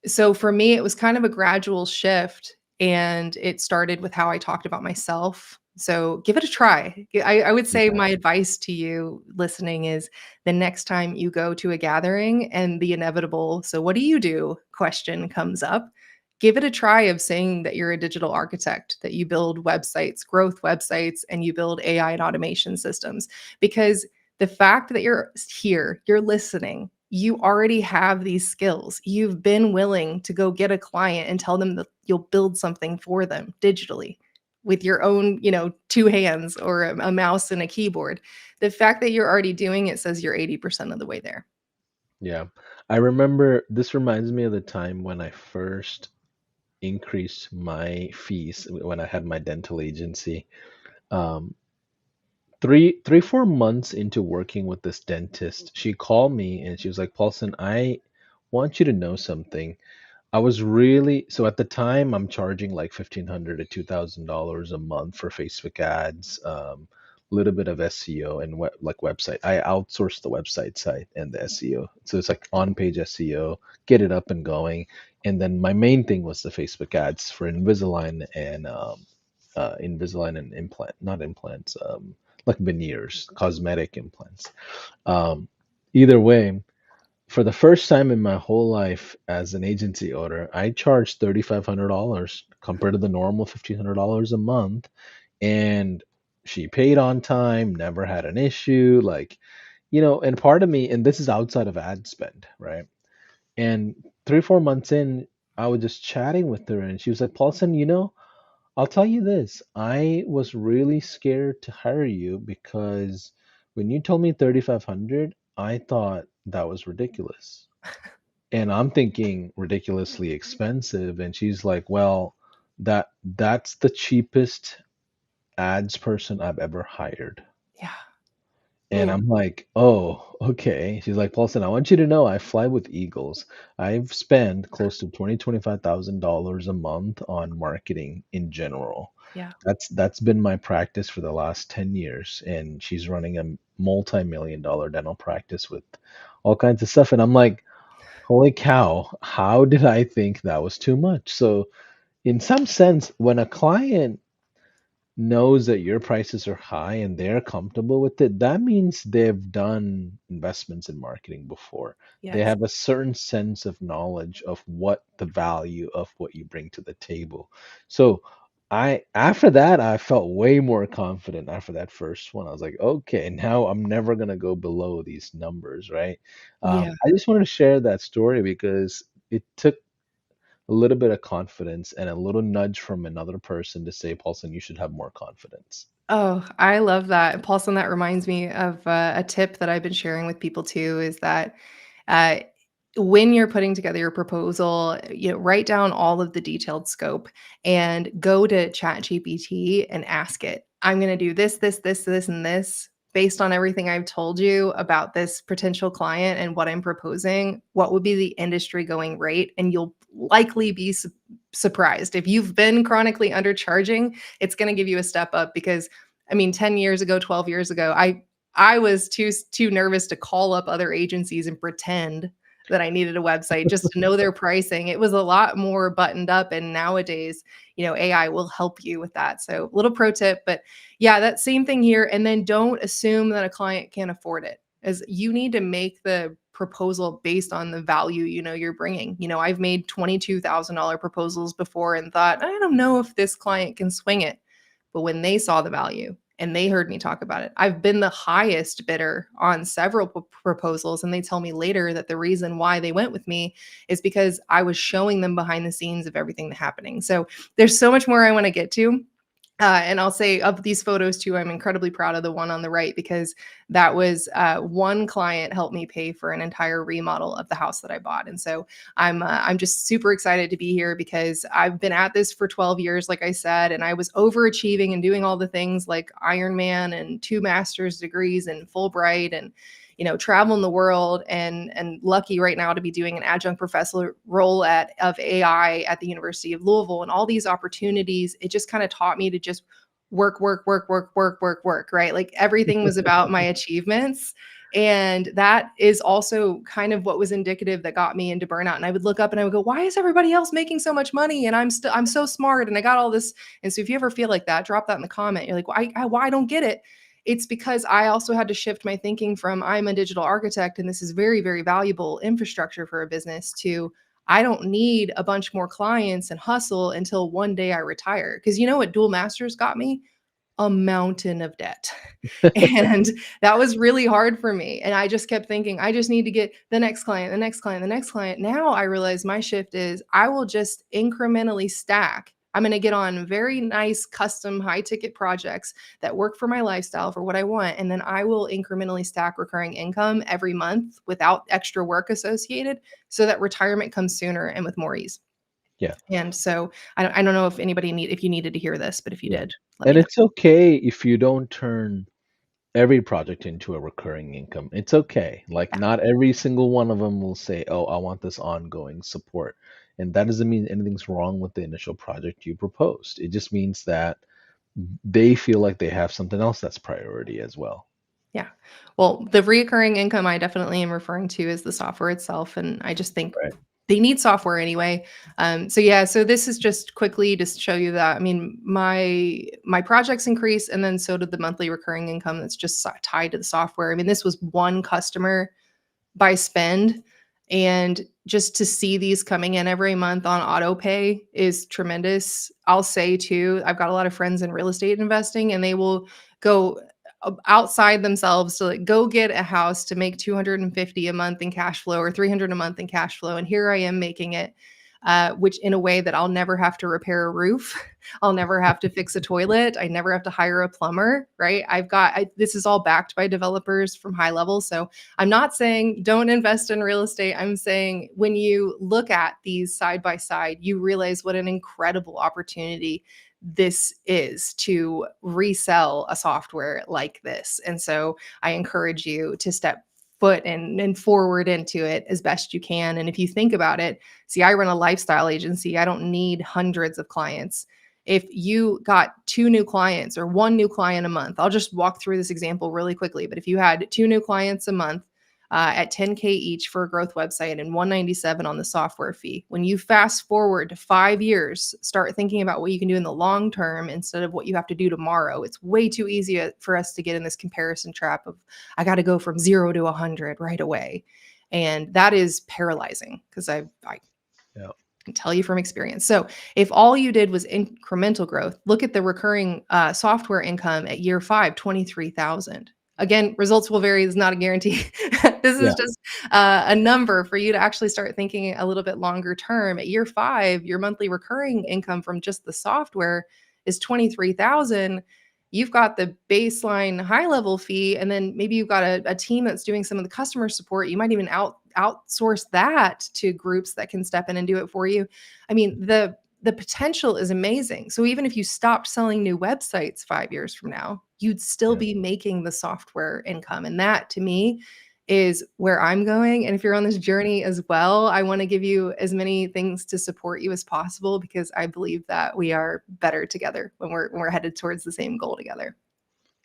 S2: So for me, it was kind of a gradual shift, and it started with how I talked about myself. So give it a try. I would say
S1: Yeah.
S2: my advice to you listening is the next time you go to a gathering and the inevitable, so what do you do question comes up, give it a try of saying that you're a digital architect, that you build websites, growth websites, and you build AI and automation systems. Because the fact that you're here, you're listening, you already have these skills. You've been willing to go get a client and tell them that you'll build something for them digitally with your own, two hands or a mouse and a keyboard. The fact that you're already doing it says you're 80% of the way there.
S1: Yeah. I remember this reminds me of the time when I first increased my fees when I had my dental agency. Um, 4 months into working with this dentist, she called me and she was like, Paulson, I want you to know something. I was really so at the time I'm charging like $1,500 to $2,000 a month for Facebook ads, a little bit of SEO and like website. I outsourced the website side and the SEO, so it's like on-page SEO, get it up and going, and then my main thing was the Facebook ads for Invisalign and implant, not implants, like veneers, cosmetic implants. Um, Either way, for the first time in my whole life as an agency owner, I charged $3,500 compared to the normal $1,500 a month. And she paid on time, never had an issue. Like, and part of me, and this is outside of ad spend, right? And 3, 4 months in, I was just chatting with her and she was like, Paulson, I'll tell you this. I was really scared to hire you because when you told me 3,500, I thought that was ridiculous. And I'm thinking ridiculously expensive. And she's like, well, that's the cheapest ads person I've ever hired.
S2: Yeah.
S1: And
S2: Mm,
S1: I'm like, oh, okay. She's like, Paulson, I want you to know I fly with Eagles. I've spent close to $25,000 a month on marketing in general.
S2: yeah.
S1: That's been my practice for the last 10 years. And she's running a multi-million dollar dental practice with all kinds of stuff. And I'm like, holy cow, how did I think that was too much? So, in some sense, when a client knows that your prices are high and they're comfortable with it, that means they've done investments in marketing before. They
S2: Yes.
S1: have a certain sense of knowledge of what the value of what you bring to the table. So, after that, I felt way more confident after that first one. I was like, okay, now I'm never gonna go below these numbers, right?
S2: Yeah.
S1: I just wanted to share that story because it took a little bit of confidence and a little nudge from another person to say, Paulson, you should have more confidence.
S2: Oh, I love that. Paulson, that reminds me of a tip that I've been sharing with people too is that uh, when you're putting together your proposal, write down all of the detailed scope and go to ChatGPT and ask it, I'm going to do this, this, this, this, and this based on everything I've told you about this potential client and what I'm proposing. What would be the industry going rate? And you'll likely be surprised. If you've been chronically undercharging, it's going to give you a step up because I mean 10 years ago, 12 years ago, I was too nervous to call up other agencies and pretend that I needed a website just to know their pricing. It was a lot more buttoned up and nowadays, AI will help you with that. So, little pro tip, but yeah, that same thing here and then don't assume that a client can't afford it. As you need to make the proposal based on the value you're bringing. I've made $22,000 proposals before and thought, I don't know if this client can swing it. But when they saw the value and they heard me talk about it, I've been the highest bidder on several proposals. And they tell me later that the reason why they went with me is because I was showing them behind the scenes of everything that's happening. So there's so much more I want to get to. And I'll say of these photos too, I'm incredibly proud of the one on the right because that was one client helped me pay for an entire remodel of the house that I bought, and so I'm just super excited to be here because I've been at this for 12 years, like I said, and I was overachieving and doing all the things like Ironman and 2 master's degrees and Fulbright and traveling the world and lucky right now to be doing an adjunct professor role of AI at the University of Louisville and all these opportunities. It just kind of taught me to just work, work, work, work, work, work, work, right? Like everything was about my achievements. And that is also kind of what was indicative that got me into burnout. And I would look up and I would go, why is everybody else making so much money? And I'm so smart and I got all this. And so if you ever feel like that, drop that in the comment. You're like, why I don't get it. It's because I also had to shift my thinking from I'm a digital architect and this is very, very valuable infrastructure for a business to I don't need a bunch more clients and hustle until one day I retire. Because you know what dual masters got me? A mountain of debt. And that was really hard for me. And I just kept thinking, I just need to get the next client, the next client, the next client. Now I realize my shift is I will just incrementally stack. I'm going to get on very nice custom high ticket projects that work for my lifestyle for what I want. And then I will incrementally stack recurring income every month without extra work associated so that retirement comes sooner and with more ease.
S1: Yeah.
S2: And so I don't know if if you needed to hear this, but if you
S1: Yeah.
S2: did, let
S1: And
S2: me know.
S1: it's okay if you don't turn every project into a recurring income. It's okay. Like
S2: Yeah.
S1: not every single one of them will say, "Oh, I want this ongoing support." And that doesn't mean anything's wrong with the initial project you proposed. It just means that they feel like they have something else that's priority as well.
S2: Yeah. Well, the recurring income I definitely am referring to is the software itself, and I just think
S1: Right.
S2: they need software anyway. So yeah, so this is just quickly to show you that. I mean, my projects increase, and then so did the monthly recurring income that's just tied to the software. I mean, this was one customer by spend. And just to see these coming in every month on auto pay is tremendous. I'll say too, I've got a lot of friends in real estate investing and they will go outside themselves to like go get a house to make 250 a month in cash flow or 300 a month in cash flow. And here I am making it, which in a way that I'll never have to repair a roof. I'll never have to fix a toilet. I never have to hire a plumber, right? This is all backed by developers from HighLevel. So I'm not saying don't invest in real estate. I'm saying when you look at these side by side, you realize what an incredible opportunity this is to resell a software like this. And so I encourage you to step foot and forward into it as best you can. And if you think about it, see, I run a lifestyle agency. I don't need hundreds of clients. If you got two new clients or one new client a month, I'll just walk through this example really quickly. But if you had two new clients a month at 10K each for a growth website and 197 on the software fee, when you fast forward to 5 years, start thinking about what you can do in the long term instead of what you have to do tomorrow. It's way too easy for us to get in this comparison trap of I got to go from 0 to 100 right away. And that is paralyzing because I
S1: Yeah.
S2: can tell you from experience. So if all you did was incremental growth, look at the recurring software income at year 5, 23,000. Again, results will vary. It's not a guarantee. This is
S1: Yeah.
S2: just a number for you to actually start thinking a little bit longer term. At year 5, your monthly recurring income from just the software is 23,000. You've got the baseline HighLevel fee, and then maybe you've got a team that's doing some of the customer support. You might even outsource that to groups that can step in and do it for you. I mean, the potential is amazing. So even if you stopped selling new websites 5 years from now, you'd still
S1: Yeah.
S2: be making the software income. And that to me is where I'm going. And if you're on this journey as well, I want to give you as many things to support you as possible because I believe that we are better together when we're headed towards the same goal together.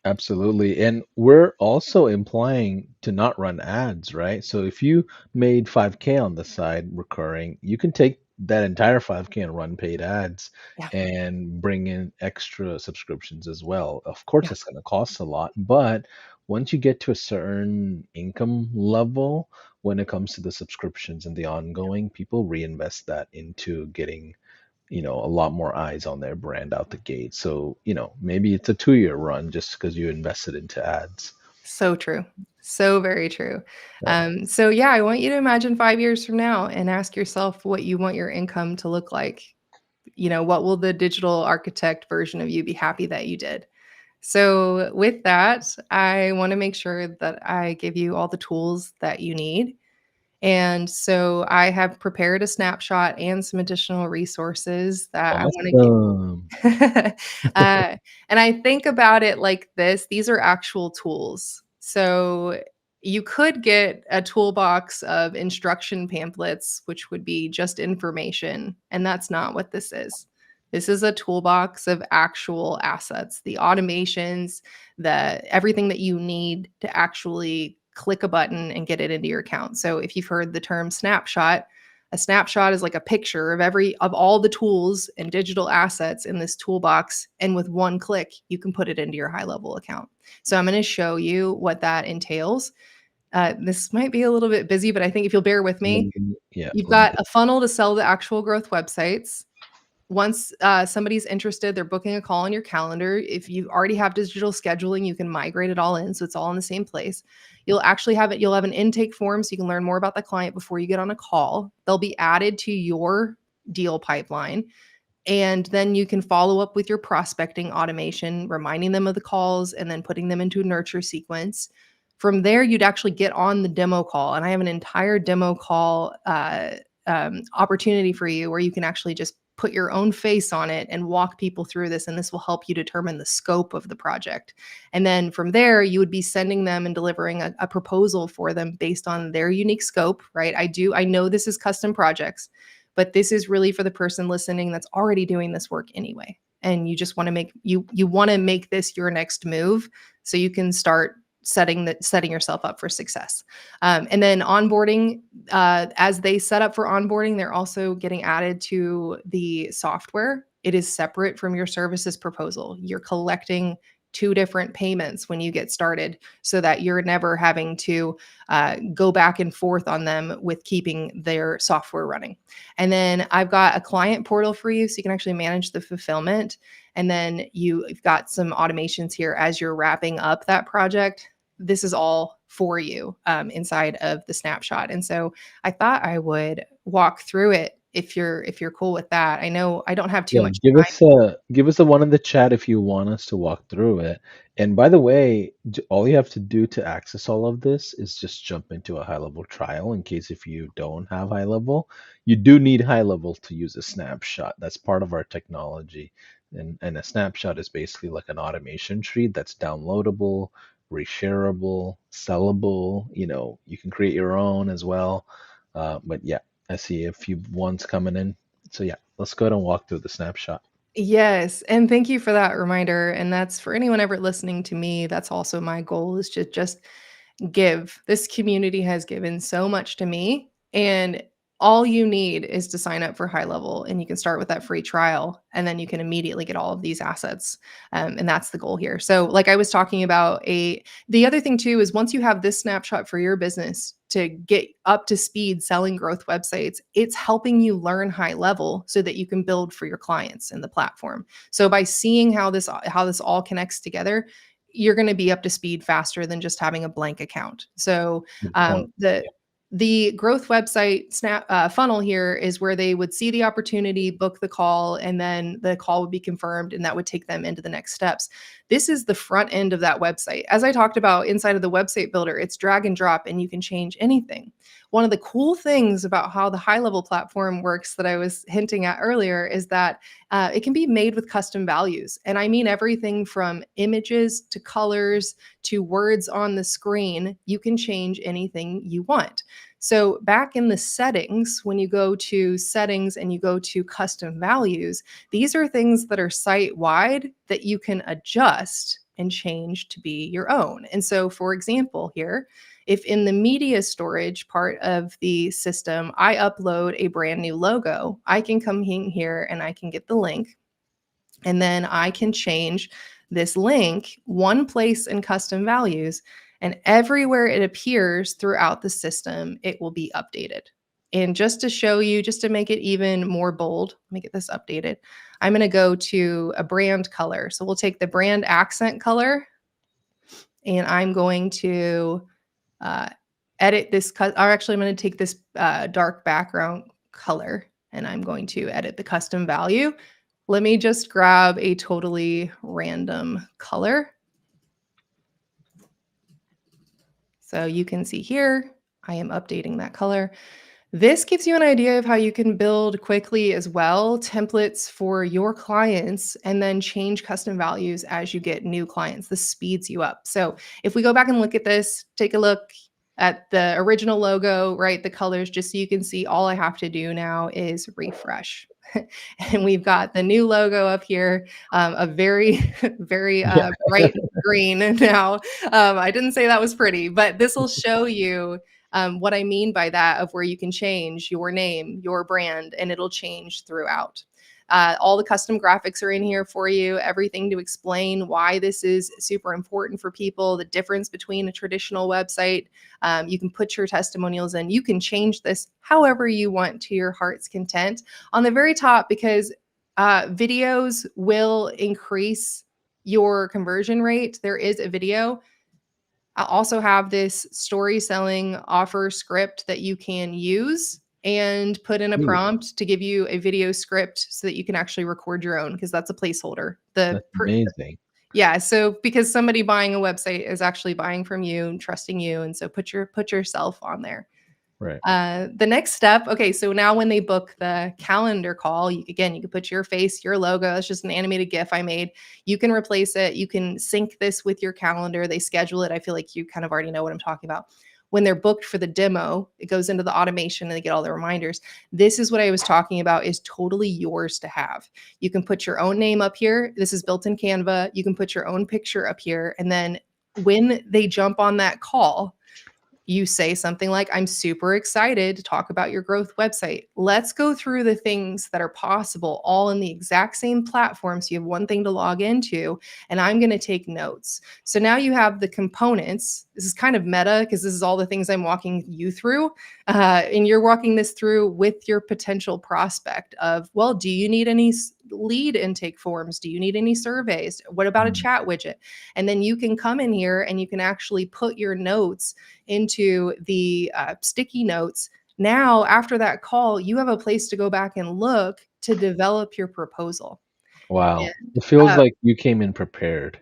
S1: Absolutely. And we're also implying to not run ads, right? So if you made 5K on the side recurring, you can take that entire 5K and run paid ads
S2: Yeah.
S1: and bring in extra subscriptions as well. Of course,
S2: Yeah.
S1: it's going to cost a lot, but once you get to a certain income level, when it comes to the subscriptions and the ongoing, people reinvest that into getting a lot more eyes on their brand out the gate. So, maybe it's a 2-year run just because you invested into ads.
S2: So true. So very true.
S1: Yeah.
S2: So yeah, I want you to imagine 5 years from now and ask yourself what you want your income to look like. What will the digital architect version of you be happy that you did? So with that, I want to make sure that I give you all the tools that you need. And so I have prepared a snapshot and some additional resources that I want to give.
S1: Awesome.
S2: uh, and I think about it like this, these are actual tools. So you could get a toolbox of instruction pamphlets, which would be just information. And that's not what this is. This is a toolbox of actual assets, the automations, everything that you need to actually click a button and get it into your account. So if you've heard the term snapshot, a snapshot is like a picture of all the tools and digital assets in this toolbox. And with one click, you can put it into your HighLevel account. So I'm going to show you what that entails. This might be a little bit busy, but I think if you'll bear with me,
S1: Yeah,
S2: you've
S1: let me
S2: got
S1: get
S2: a funnel to sell the actual growth websites. Once somebody's interested, they're booking a call on your calendar. If you already have digital scheduling, you can migrate it all in, so it's all in the same place. You'll actually have it. You'll have an intake form, so you can learn more about the client before you get on a call. They'll be added to your deal pipeline. And then you can follow up with your prospecting automation, reminding them of the calls and then putting them into a nurture sequence. From there, you'd actually get on the demo call. And I have an entire demo call opportunity for you where you can actually just put your own face on it and walk people through this. And this will help you determine the scope of the project. And then from there, you would be sending them and delivering a proposal for them based on their unique scope, right? I know this is custom projects, but this is really for the person listening that's already doing this work anyway. And you just want to make this your next move so you can start setting yourself up for success. And then onboarding, as they set up for onboarding, they're also getting added to the software. It is separate from your services proposal. You're collecting two different payments when you get started so that you're never having to go back and forth on them with keeping their software running. And then I've got a client portal for you so you can actually manage the fulfillment. And then you've got some automations here as you're wrapping up that project. This is all for you inside of the snapshot. And so I thought I would walk through it if you're cool with that. I know I don't have too
S1: Yeah,
S2: much time.
S1: give us a one in the chat if you want us to walk through it. And by the way, all you have to do to access all of this is just jump into a high level trial in case if you don't have high level. You do need high level to use a snapshot. That's part of our technology. And a snapshot is basically like an automation tree that's downloadable, reshareable, sellable. You can create your own as well. But yeah, I see a few ones coming in. So yeah, let's go ahead and walk through the snapshot.
S2: Yes, and thank you for that reminder. And that's for anyone ever listening to me. That's also my goal is to just give. This community has given so much to me, and all you need is to sign up for HighLevel, and you can start with that free trial, and then you can immediately get all of these assets. And that's the goal here. So, like I was talking about, the other thing too is once you have this snapshot for your business to get up to speed selling growth websites, it's helping you learn HighLevel so that you can build for your clients in the platform. So by seeing how this all connects together, you're going to be up to speed faster than just having a blank account. So
S1: Good point.
S2: the growth website funnel here is where they would see the opportunity, book the call, and then the call would be confirmed, and that would take them into the next steps. This is the front end of that website. As I talked about inside of the website builder, it's drag and drop, and you can change anything. One of the cool things about how the HighLevel platform works that I was hinting at earlier is that it can be made with custom values. And I mean everything from images to colors to words on the screen. You can change anything you want. So back in the settings, when you go to settings and you go to custom values, these are things that are site-wide that you can adjust and change to be your own. And so, for example, here, if in the media storage part of the system, I upload a brand new logo, I can come in here and I can get the link, and then I can change this link one place in custom values, and everywhere it appears throughout the system, it will be updated. And just to show you, just to make it even more bold, let me get this updated. I'm going to go to a brand color. So we'll take the brand accent color, and I'm going to edit this, or actually I'm going to take this dark background color, and I'm going to edit the custom value. Let me just grab a totally random color. So you can see here, I am updating that color. This gives you an idea of how you can build quickly as well, templates for your clients, and then change custom values as you get new clients. This speeds you up. So if we go back and look at this, take a look at the original logo, right? The colors, just so you can see, all I have to do now is refresh. And we've got the new logo up here, a very, very
S1: Yeah.
S2: bright green now. I didn't say that was pretty, but this will show you what I mean by that of where you can change your name, your brand, and it'll change throughout. All the custom graphics are in here for you, everything to explain why this is super important for people, the difference between a traditional website. You can put your testimonials in. You can change this however you want to your heart's content. On the very top, because videos will increase your conversion rate, there is a video. I also have this story selling offer script that you can use and put in a
S1: Neat.
S2: prompt to give you a video script so that you can actually record your own because that's a placeholder.
S1: That's amazing.
S2: Yeah, so because somebody buying a website is actually buying from you and trusting you, and so put yourself on there.
S1: Right.
S2: The next step, okay, so now when they book the calendar call, again, you can put your face, your logo. It's just an animated GIF I made. You can replace it. You can sync this with your calendar. They schedule it. I feel like you kind of already know what I'm talking about. When they're booked for the demo, it goes into the automation and they get all the reminders. This is what I was talking about is totally yours to have. You can put your own name up here. This is built in Canva. You can put your own picture up here. And then when they jump on that call, you say something like, I'm super excited to talk about your growth website. Let's go through the things that are possible all in the exact same platform. So you have one thing to log into, and I'm going to take notes. So now you have the components. This is kind of meta because this is all the things I'm walking you through. And you're walking this through with your potential prospect of, well, do you need any lead intake forms? Do you need any surveys? What about a
S1: Mm.
S2: chat widget? And then you can come in here and you can actually put your notes into the sticky notes. Now, after that call, you have a place to go back and look to develop your proposal.
S1: Wow.
S2: And
S1: It feels
S2: uh,
S1: like you came in prepared.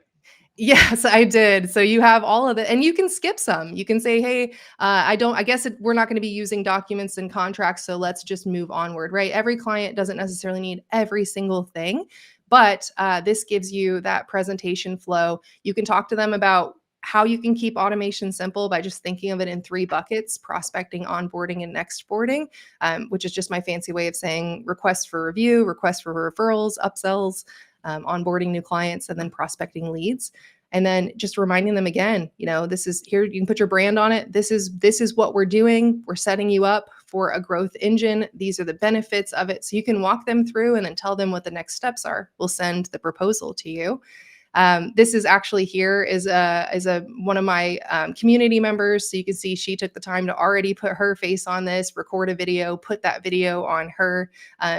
S2: yes, I did. So you have all of it, and you can skip some. You can say, "Hey, I don't. I guess we're not going to be using documents and contracts, so let's just move onward." Right? Every client doesn't necessarily need every single thing, but this gives you that presentation flow. You can talk to them about how you can keep automation simple by just thinking of it in three buckets: prospecting, onboarding, and next boarding, which is just my fancy way of saying requests for review, requests for referrals, upsells, onboarding new clients, and then prospecting leads. And then just reminding them again, this is here, you can put your brand on it. This is what we're doing. We're setting you up for a growth engine. These are the benefits of it. So you can walk them through and then tell them what the next steps are. We'll send the proposal to you. This is actually here is a one of my community members. So you can see she took the time to already put her face on this, record a video, put that video on her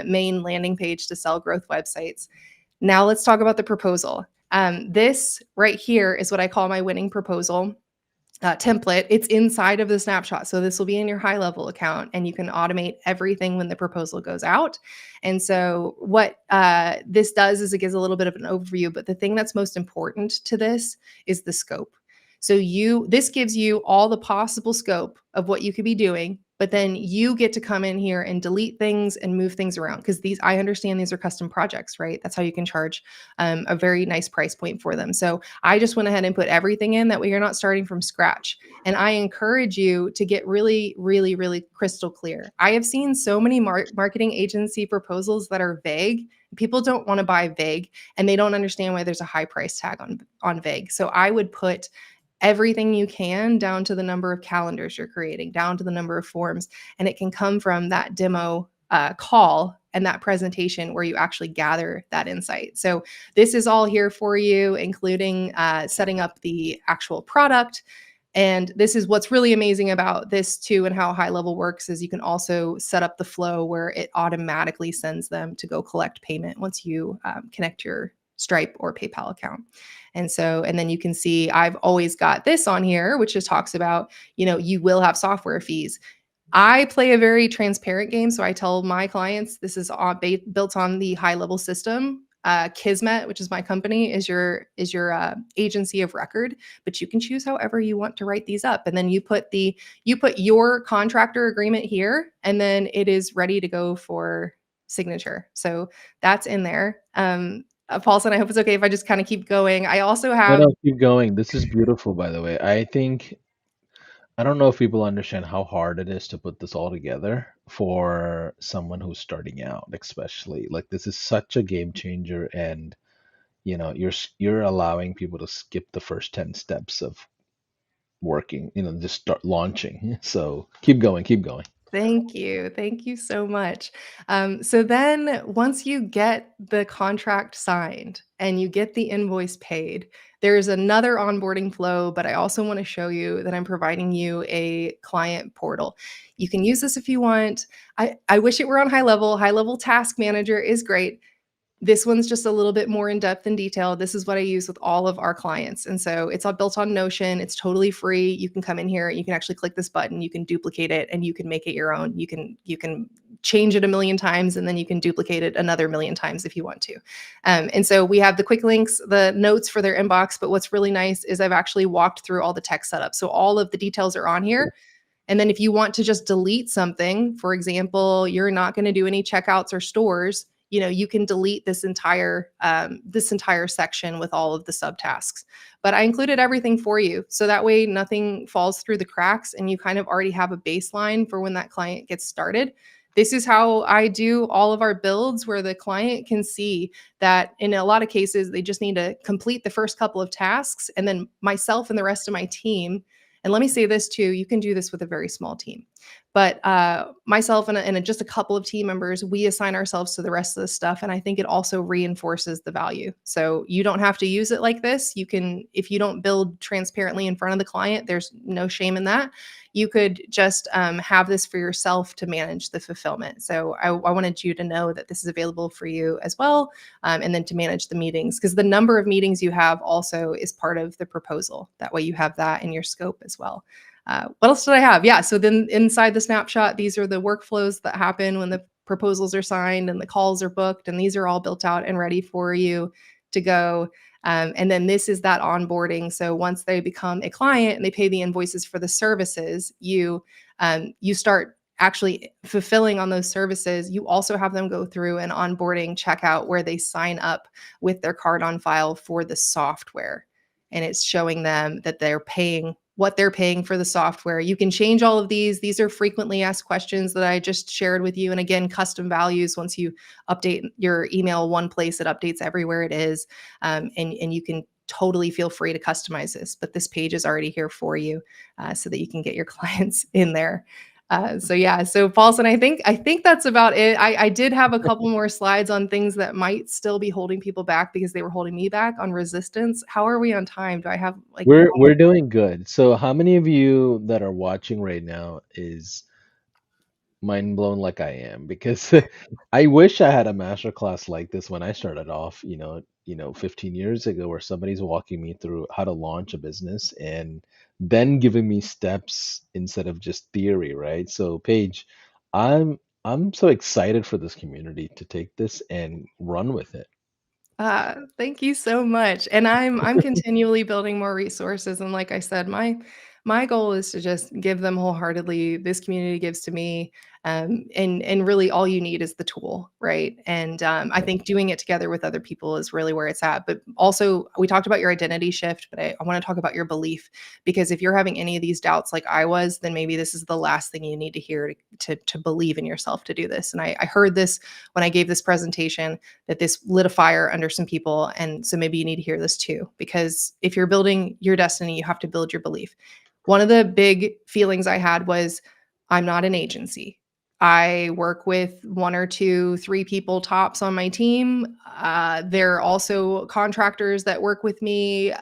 S2: main landing page to sell growth websites. Now let's talk about the proposal. This right here is what I call my winning proposal template. It's inside of the snapshot. So this will be in your HighLevel account and you can automate everything when the proposal goes out. And so what this does is it gives a little bit of an overview, but the thing that's most important to this is the scope. So this gives you all the possible scope of what you could be doing, but then you get to come in here and delete things and move things around because I understand these are custom projects, right? That's how you can charge a very nice price point for them. So I just went ahead and put everything in that way you're not starting from scratch. And I encourage you to get really, really, really crystal clear. I have seen so many marketing agency proposals that are vague. People don't want to buy vague and they don't understand why there's a high price tag on vague. So I would put everything you can down to the number of calendars you're creating, down to the number of forms. And it can come from that demo call and that presentation where you actually gather that insight. So this is all here for you, including setting up the actual product. And this is what's really amazing about this too, and how HighLevel works is you can also set up the flow where it automatically sends them to go collect payment once you connect your Stripe or PayPal account. And then you can see I've always got this on here, which just talks about, you will have software fees. I play a very transparent game. So I tell my clients this is built on the HighLevel system. Kismet, which is my company, is your agency of record, but you can choose however you want to write these up. And then you put your contractor agreement here, and then it is ready to go for signature. So that's in there. Paulson, I hope it's okay if I just kind of keep going. I also
S1: No,
S2: have
S1: no, keep going. This is beautiful, by the way. I don't know if people understand how hard it is to put this all together for someone who's starting out, especially. Like, this is such a game changer, and you're allowing people to skip the first 10 steps of working, just start launching. So keep going, keep going.
S2: Thank you. Thank you so much. So then once you get the contract signed and you get the invoice paid, there's another onboarding flow, but I also want to show you that I'm providing you a client portal. You can use this if you want. I wish it were on high level. High level task manager is great. This one's just a little bit more in depth and detailed. This is what I use with all of our clients. And so it's all built on Notion. It's totally free. You can come in here, you can actually click this button, you can duplicate it and you can make it your own. You can change it a million times and then you can duplicate it another million times if you want to. And so we have the quick links, the notes for their inbox. But what's really nice is I've actually walked through all the tech setup. So all of the details are on here. And then if you want to just delete something, for example, you're not going to do any checkouts or stores, you can delete this entire section with all of the subtasks. But I included everything for you. So that way nothing falls through the cracks and you kind of already have a baseline for when that client gets started. This is how I do all of our builds, where the client can see that in a lot of cases, they just need to complete the first couple of tasks. And then myself and the rest of my team, and let me say this too, you can do this with a very small team. But myself and just a couple of team members, we assign ourselves to the rest of the stuff. And I think it also reinforces the value. So you don't have to use it like this. You can, if you don't build transparently in front of the client, there's no shame in that. You could just have this for yourself to manage the fulfillment. So I wanted you to know that this is available for you as well. And then to manage the meetings, because the number of meetings you have also is part of the proposal. That way you have that in your scope as well. What else did I have? Yeah. So then inside the snapshot, these are the workflows that happen when the proposals are signed and the calls are booked. And these are all built out and ready for you to go. And then this is that onboarding. So once they become a client and they pay the invoices for the services, you start actually fulfilling on those services. You also have them go through an onboarding checkout where they sign up with their card on file for the software. And it's showing them that they're paying what they're paying for the software. You can change all of these. These are frequently asked questions that I just shared with you. And again, custom values. Once you update your email one place, it updates everywhere it is. And you can totally feel free to customize this. But this page is already here for you so that you can get your clients in there. So yeah, so Paulson, I think that's about it. I did have a couple more slides on things that might still be holding people back because they were holding me back on resistance. How are we on time? Do I have like
S1: We're doing good. So how many of you that are watching right now is mind blown like I am? Because I wish I had a master class like this when I started off, 15 years ago, where somebody's walking me through how to launch a business and then giving me steps instead of just theory, right? So Paige, I'm so excited for this community to take this and run with it.
S2: Thank you so much. And I'm continually building more resources. And like I said, my goal is to just give them wholeheartedly. This community gives to me. And really all you need is the tool, right? And I think doing it together with other people is really where it's at. But also we talked about your identity shift, but I want to talk about your belief, because if you're having any of these doubts like I was, then maybe this is the last thing you need to hear to believe in yourself to do this. And I heard this when I gave this presentation, that this lit a fire under some people. And so maybe you need to hear this too, because if you're building your destiny, you have to build your belief. One of the big feelings I had was, I'm not an agency. I work with one or two, three people tops on my team. There are also contractors that work with me.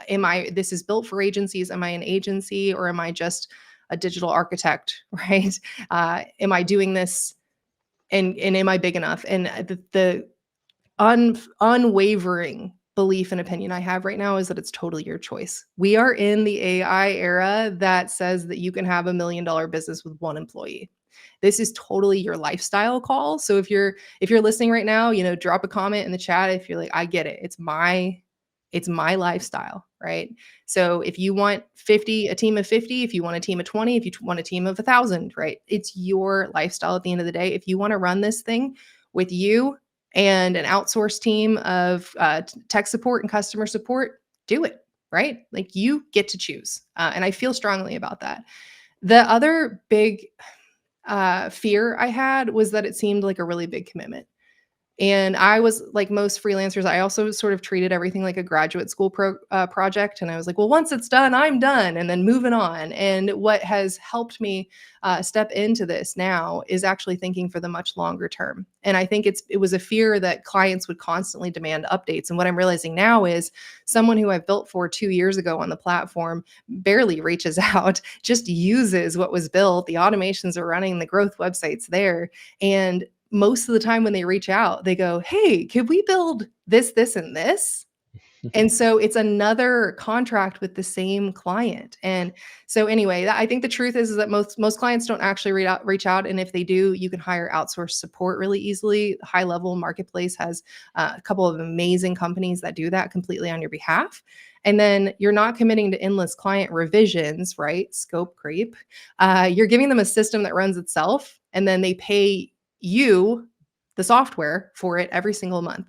S2: This is built for agencies. Am I an agency, or am I just a digital architect, right? Am I doing this, and am I big enough? And the unwavering belief and opinion I have right now is that it's totally your choice. We are in the AI era that says that you can have $1 million business with one employee. This is totally your lifestyle call. So if you're listening right now, drop a comment in the chat if you're like, I get it. It's my lifestyle, right? So if you want a team of 50, if you want a team of 20, if you want a team of 1,000, right? It's your lifestyle at the end of the day. If you want to run this thing with you and an outsourced team of tech support and customer support, do it, right? Like, you get to choose. And I feel strongly about that. The other big fear I had was that it seemed like a really big commitment. And I was like most freelancers, I also sort of treated everything like a graduate school project. And I was like, well, once it's done, I'm done, and then moving on. And what has helped me step into this now is actually thinking for the much longer term. And I think it was a fear that clients would constantly demand updates. And what I'm realizing now is someone who I've built for 2 years ago on the platform barely reaches out, just uses what was built. The automations are running, the growth website's there. And most of the time when they reach out, they go, hey, could we build this, this, and this? And so it's another contract with the same client. And so anyway, I think the truth is that most clients don't actually reach out. And if they do, you can hire outsourced support really easily. HighLevel Marketplace has a couple of amazing companies that do that completely on your behalf. And then you're not committing to endless client revisions, right? Scope creep. You're giving them a system that runs itself, and then they pay you, the software, for it every single month.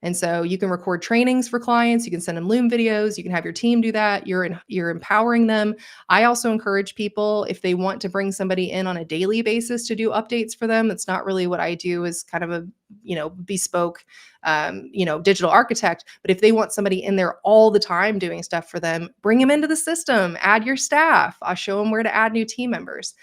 S2: And so you can record trainings for clients, you can send them Loom videos, you can have your team do that. You're empowering them. I also encourage people, if they want to bring somebody in on a daily basis to do updates for them. That's not really what I do, as kind of a, bespoke digital architect. But if they want somebody in there all the time doing stuff for them, bring them into the system, add your staff. I'll show them where to add new team members.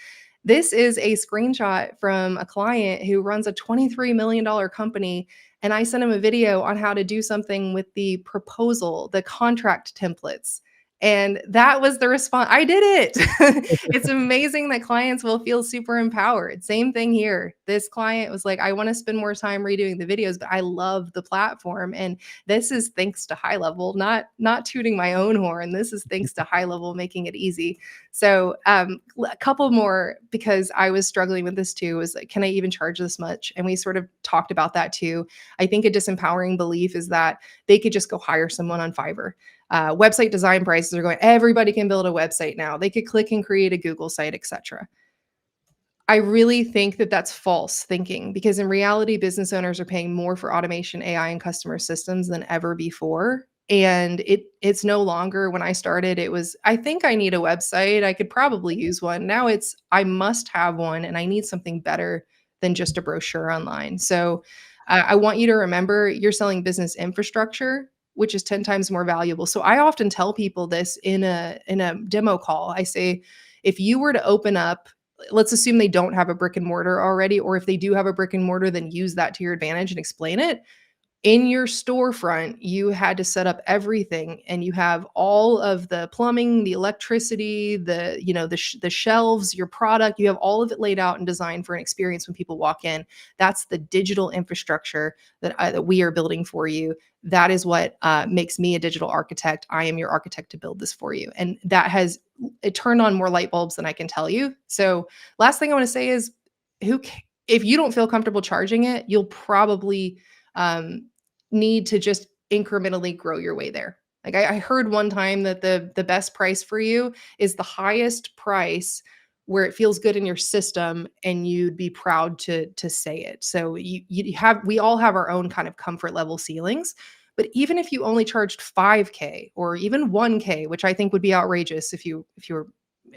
S2: This is a screenshot from a client who runs a $23 million company. And I sent him a video on how to do something with the proposal, the contract templates. And that was the response. I did it. It's amazing that clients will feel super empowered. Same thing here. This client was like, I want to spend more time redoing the videos, but I love the platform. And this is thanks to HighLevel, not tooting my own horn. This is thanks to HighLevel making it easy. So a couple more, because I was struggling with this too, was like, can I even charge this much? And we sort of talked about that too. I think a disempowering belief is that they could just go hire someone on Fiverr. Website design prices are going, everybody can build a website now. They could click and create a Google site, etc. I really think that that's false thinking, because in reality, business owners are paying more for automation, AI, and customer systems than ever before. And it's no longer, when I started, it was, I think I need a website. I could probably use one. Now it's, I must have one, and I need something better than just a brochure online. So I want you to remember, you're selling business infrastructure, which is 10 times more valuable. So I often tell people this in a demo call. I say, if you were to open up, let's assume they don't have a brick and mortar already, or if they do have a brick and mortar, then use that to your advantage and explain it. In your storefront, you had to set up everything, and you have all of the plumbing, the electricity, the shelves, your product. You have all of it laid out and designed for an experience when people walk in. That's the digital infrastructure that we are building for you. That is what makes me a digital architect. I am your architect to build this for you, and that has it turned on more light bulbs than I can tell you. So, last thing I want to say is, if you don't feel comfortable charging it, you'll probably um, need to just incrementally grow your way there. Like I heard one time that the best price for you is the highest price where it feels good in your system and you'd be proud to say it. So we all have our own kind of comfort level ceilings. But even if you only charged 5K or even 1K, which I think would be outrageous if you were,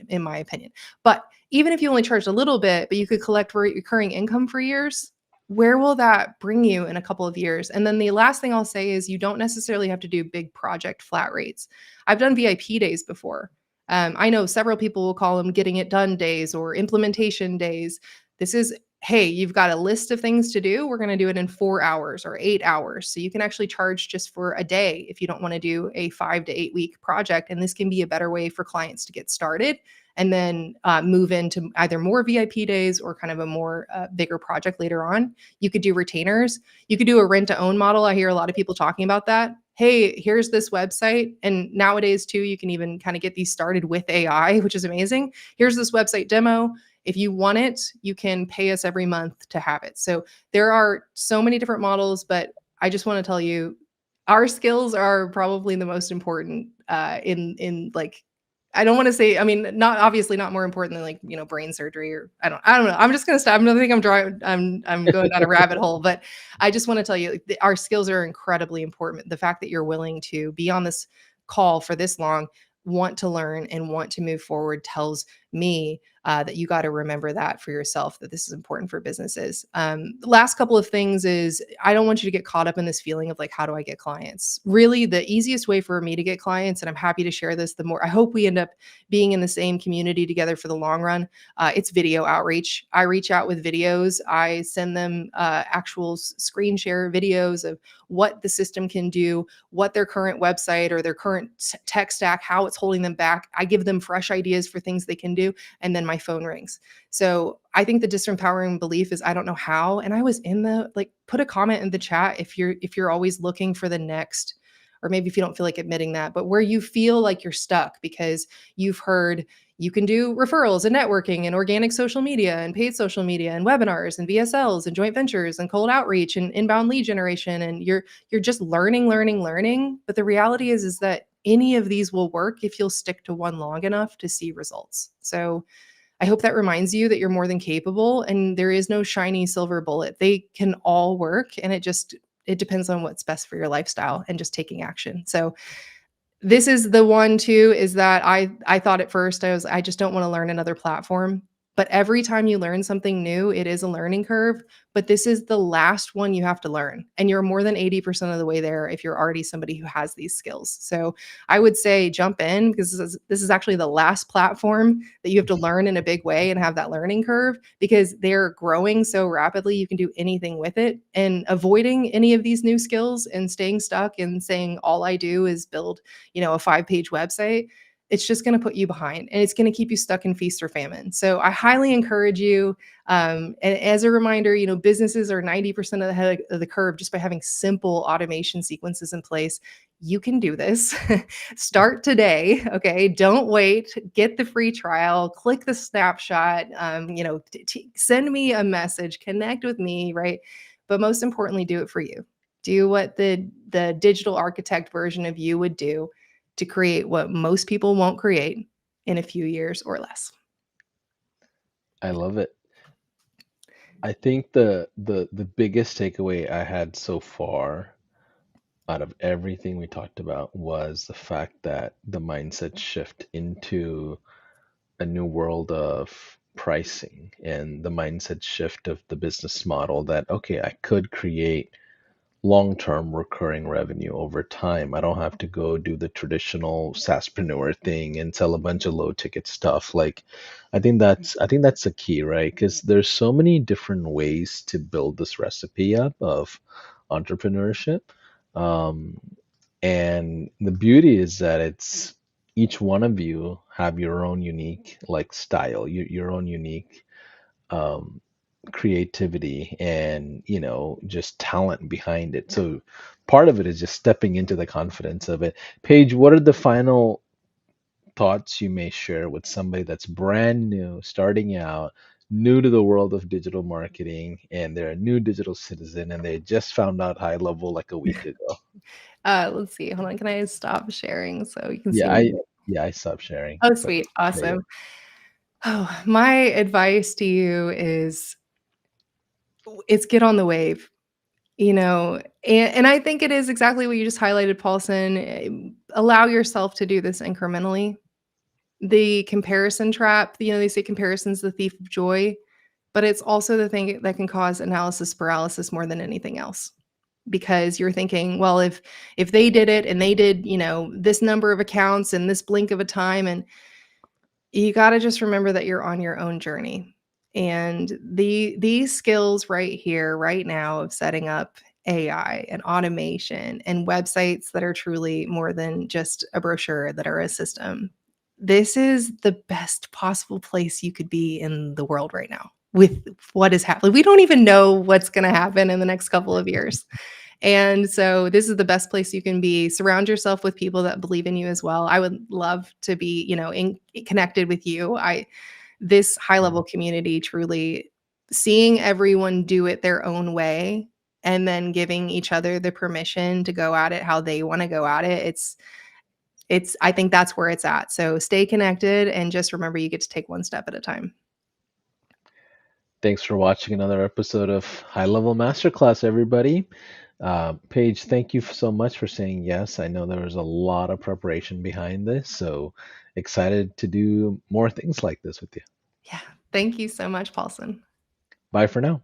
S2: in my opinion. But even if you only charged a little bit, but you could collect recurring income for years, where will that bring you in a couple of years? And then the last thing I'll say is, you don't necessarily have to do big project flat rates. I've done VIP days before. I know several people will call them getting it done days or implementation days. This is, hey, you've got a list of things to do. We're going to do it in 4 hours or 8 hours. So you can actually charge just for a day if you don't want to do a 5 to 8 week project. And this can be a better way for clients to get started and then move into either more VIP days or kind of a more bigger project later on. You could do retainers. You could do a rent to own model. I hear a lot of people talking about that. Hey, here's this website. And nowadays too, you can even kind of get these started with AI, which is amazing. Here's this website demo. If you want it, you can pay us every month to have it. So there are so many different models, but I just want to tell you, our skills are probably the most important in like, I don't want to say, I mean, not obviously not more important than like, brain surgery, or I don't know. I'm just going to stop. I think I'm going down a rabbit hole, but I just want to tell you, like, our skills are incredibly important. The fact that you're willing to be on this call for this long, want to learn and want to move forward, tells me that you got to remember that for yourself, that this is important for businesses. Last couple of things is I don't want you to get caught up in this feeling of like, how do I get clients? Really, the easiest way for me to get clients, and I'm happy to share this, the more I hope we end up being in the same community together for the long run, it's video outreach. I reach out with videos. I send them actual screen share videos of what the system can do, what their current website or their current tech stack, how it's holding them back. I give them fresh ideas for things they can do, and then my phone rings. So I think the disempowering belief is I don't know how. And I was in the like, put a comment in the chat if you're always looking for the next, or maybe if you don't feel like admitting that, but where you feel like you're stuck because you've heard you can do referrals and networking and organic social media and paid social media and webinars and VSLs and joint ventures and cold outreach and inbound lead generation, and you're just learning. But the reality is that any of these will work if you'll stick to one long enough to see results. So I hope that reminds you that you're more than capable and there is no shiny silver bullet. They can all work, and it depends on what's best for your lifestyle and just taking action. So this is the one too, is that I thought at first I just don't want to learn another platform. But every time you learn something new, it is a learning curve. But this is the last one you have to learn. And you're more than 80% of the way there if you're already somebody who has these skills. So I would say jump in, because this is actually the last platform that you have to learn in a big way and have that learning curve, because they're growing so rapidly. You can do anything with it, and avoiding any of these new skills and staying stuck and saying, all I do is build, a 5-page website, it's just going to put you behind, and it's going to keep you stuck in feast or famine. So I highly encourage you. And as a reminder, businesses are 90% ahead of the curve just by having simple automation sequences in place. You can do this. Start today. Okay. Don't wait. Get the free trial, click the snapshot, send me a message, connect with me. Right. But most importantly, do it for you. Do what the digital architect version of you would do to create what most people won't create in a few years or less.
S1: I love it. I think the biggest takeaway I had so far out of everything we talked about was the fact that the mindset shift into a new world of pricing and the mindset shift of the business model that, okay, I could create long-term recurring revenue over time. I don't have to go do the traditional SaaSpreneur thing and sell a bunch of low ticket stuff. Like, I think that's the key, right? Because there's so many different ways to build this recipe up of entrepreneurship. Um, and the beauty is that it's each one of you have your own unique like style, your own unique um, creativity and just talent behind it. So part of it is just stepping into the confidence of it. Paige, what are the final thoughts you may share with somebody that's brand new, starting out, new to the world of digital marketing, and they're a new digital citizen and they just found out high level like a week ago?
S2: Let's see. Hold on. Can I stop sharing so you can see
S1: Yeah,
S2: me?
S1: I stopped sharing,
S2: Oh,
S1: but
S2: sweet.
S1: there you
S2: Awesome. Oh, my advice to you is it's get on the wave, and I think it is exactly what you just highlighted, Paulson. Allow yourself to do this incrementally. The comparison trap, they say comparison's the thief of joy, but it's also the thing that can cause analysis paralysis more than anything else. Because you're thinking, well, if they did it and they did, this number of accounts in this blink of a time, and you got to just remember that you're on your own journey. And these skills right here, right now, of setting up AI and automation and websites that are truly more than just a brochure, that are a system. This is the best possible place you could be in the world right now with what is happening. We don't even know what's going to happen in the next couple of years. And so this is the best place you can be. Surround yourself with people that believe in you as well. I would love to be, connected with you. This high
S1: go.
S2: level community, truly seeing everyone do it their own way and then giving each other the permission to go at it how they want to go at it. I think that's where it's at. So stay connected and just remember you get to take one step at a time.
S1: Thanks for watching another episode of High Level Masterclass, everybody. Paige, thank you so much for saying yes. I know there was a lot of preparation behind this, so excited to do more things like this with you.
S2: Yeah. Thank you so much, Paulson.
S1: Bye for now.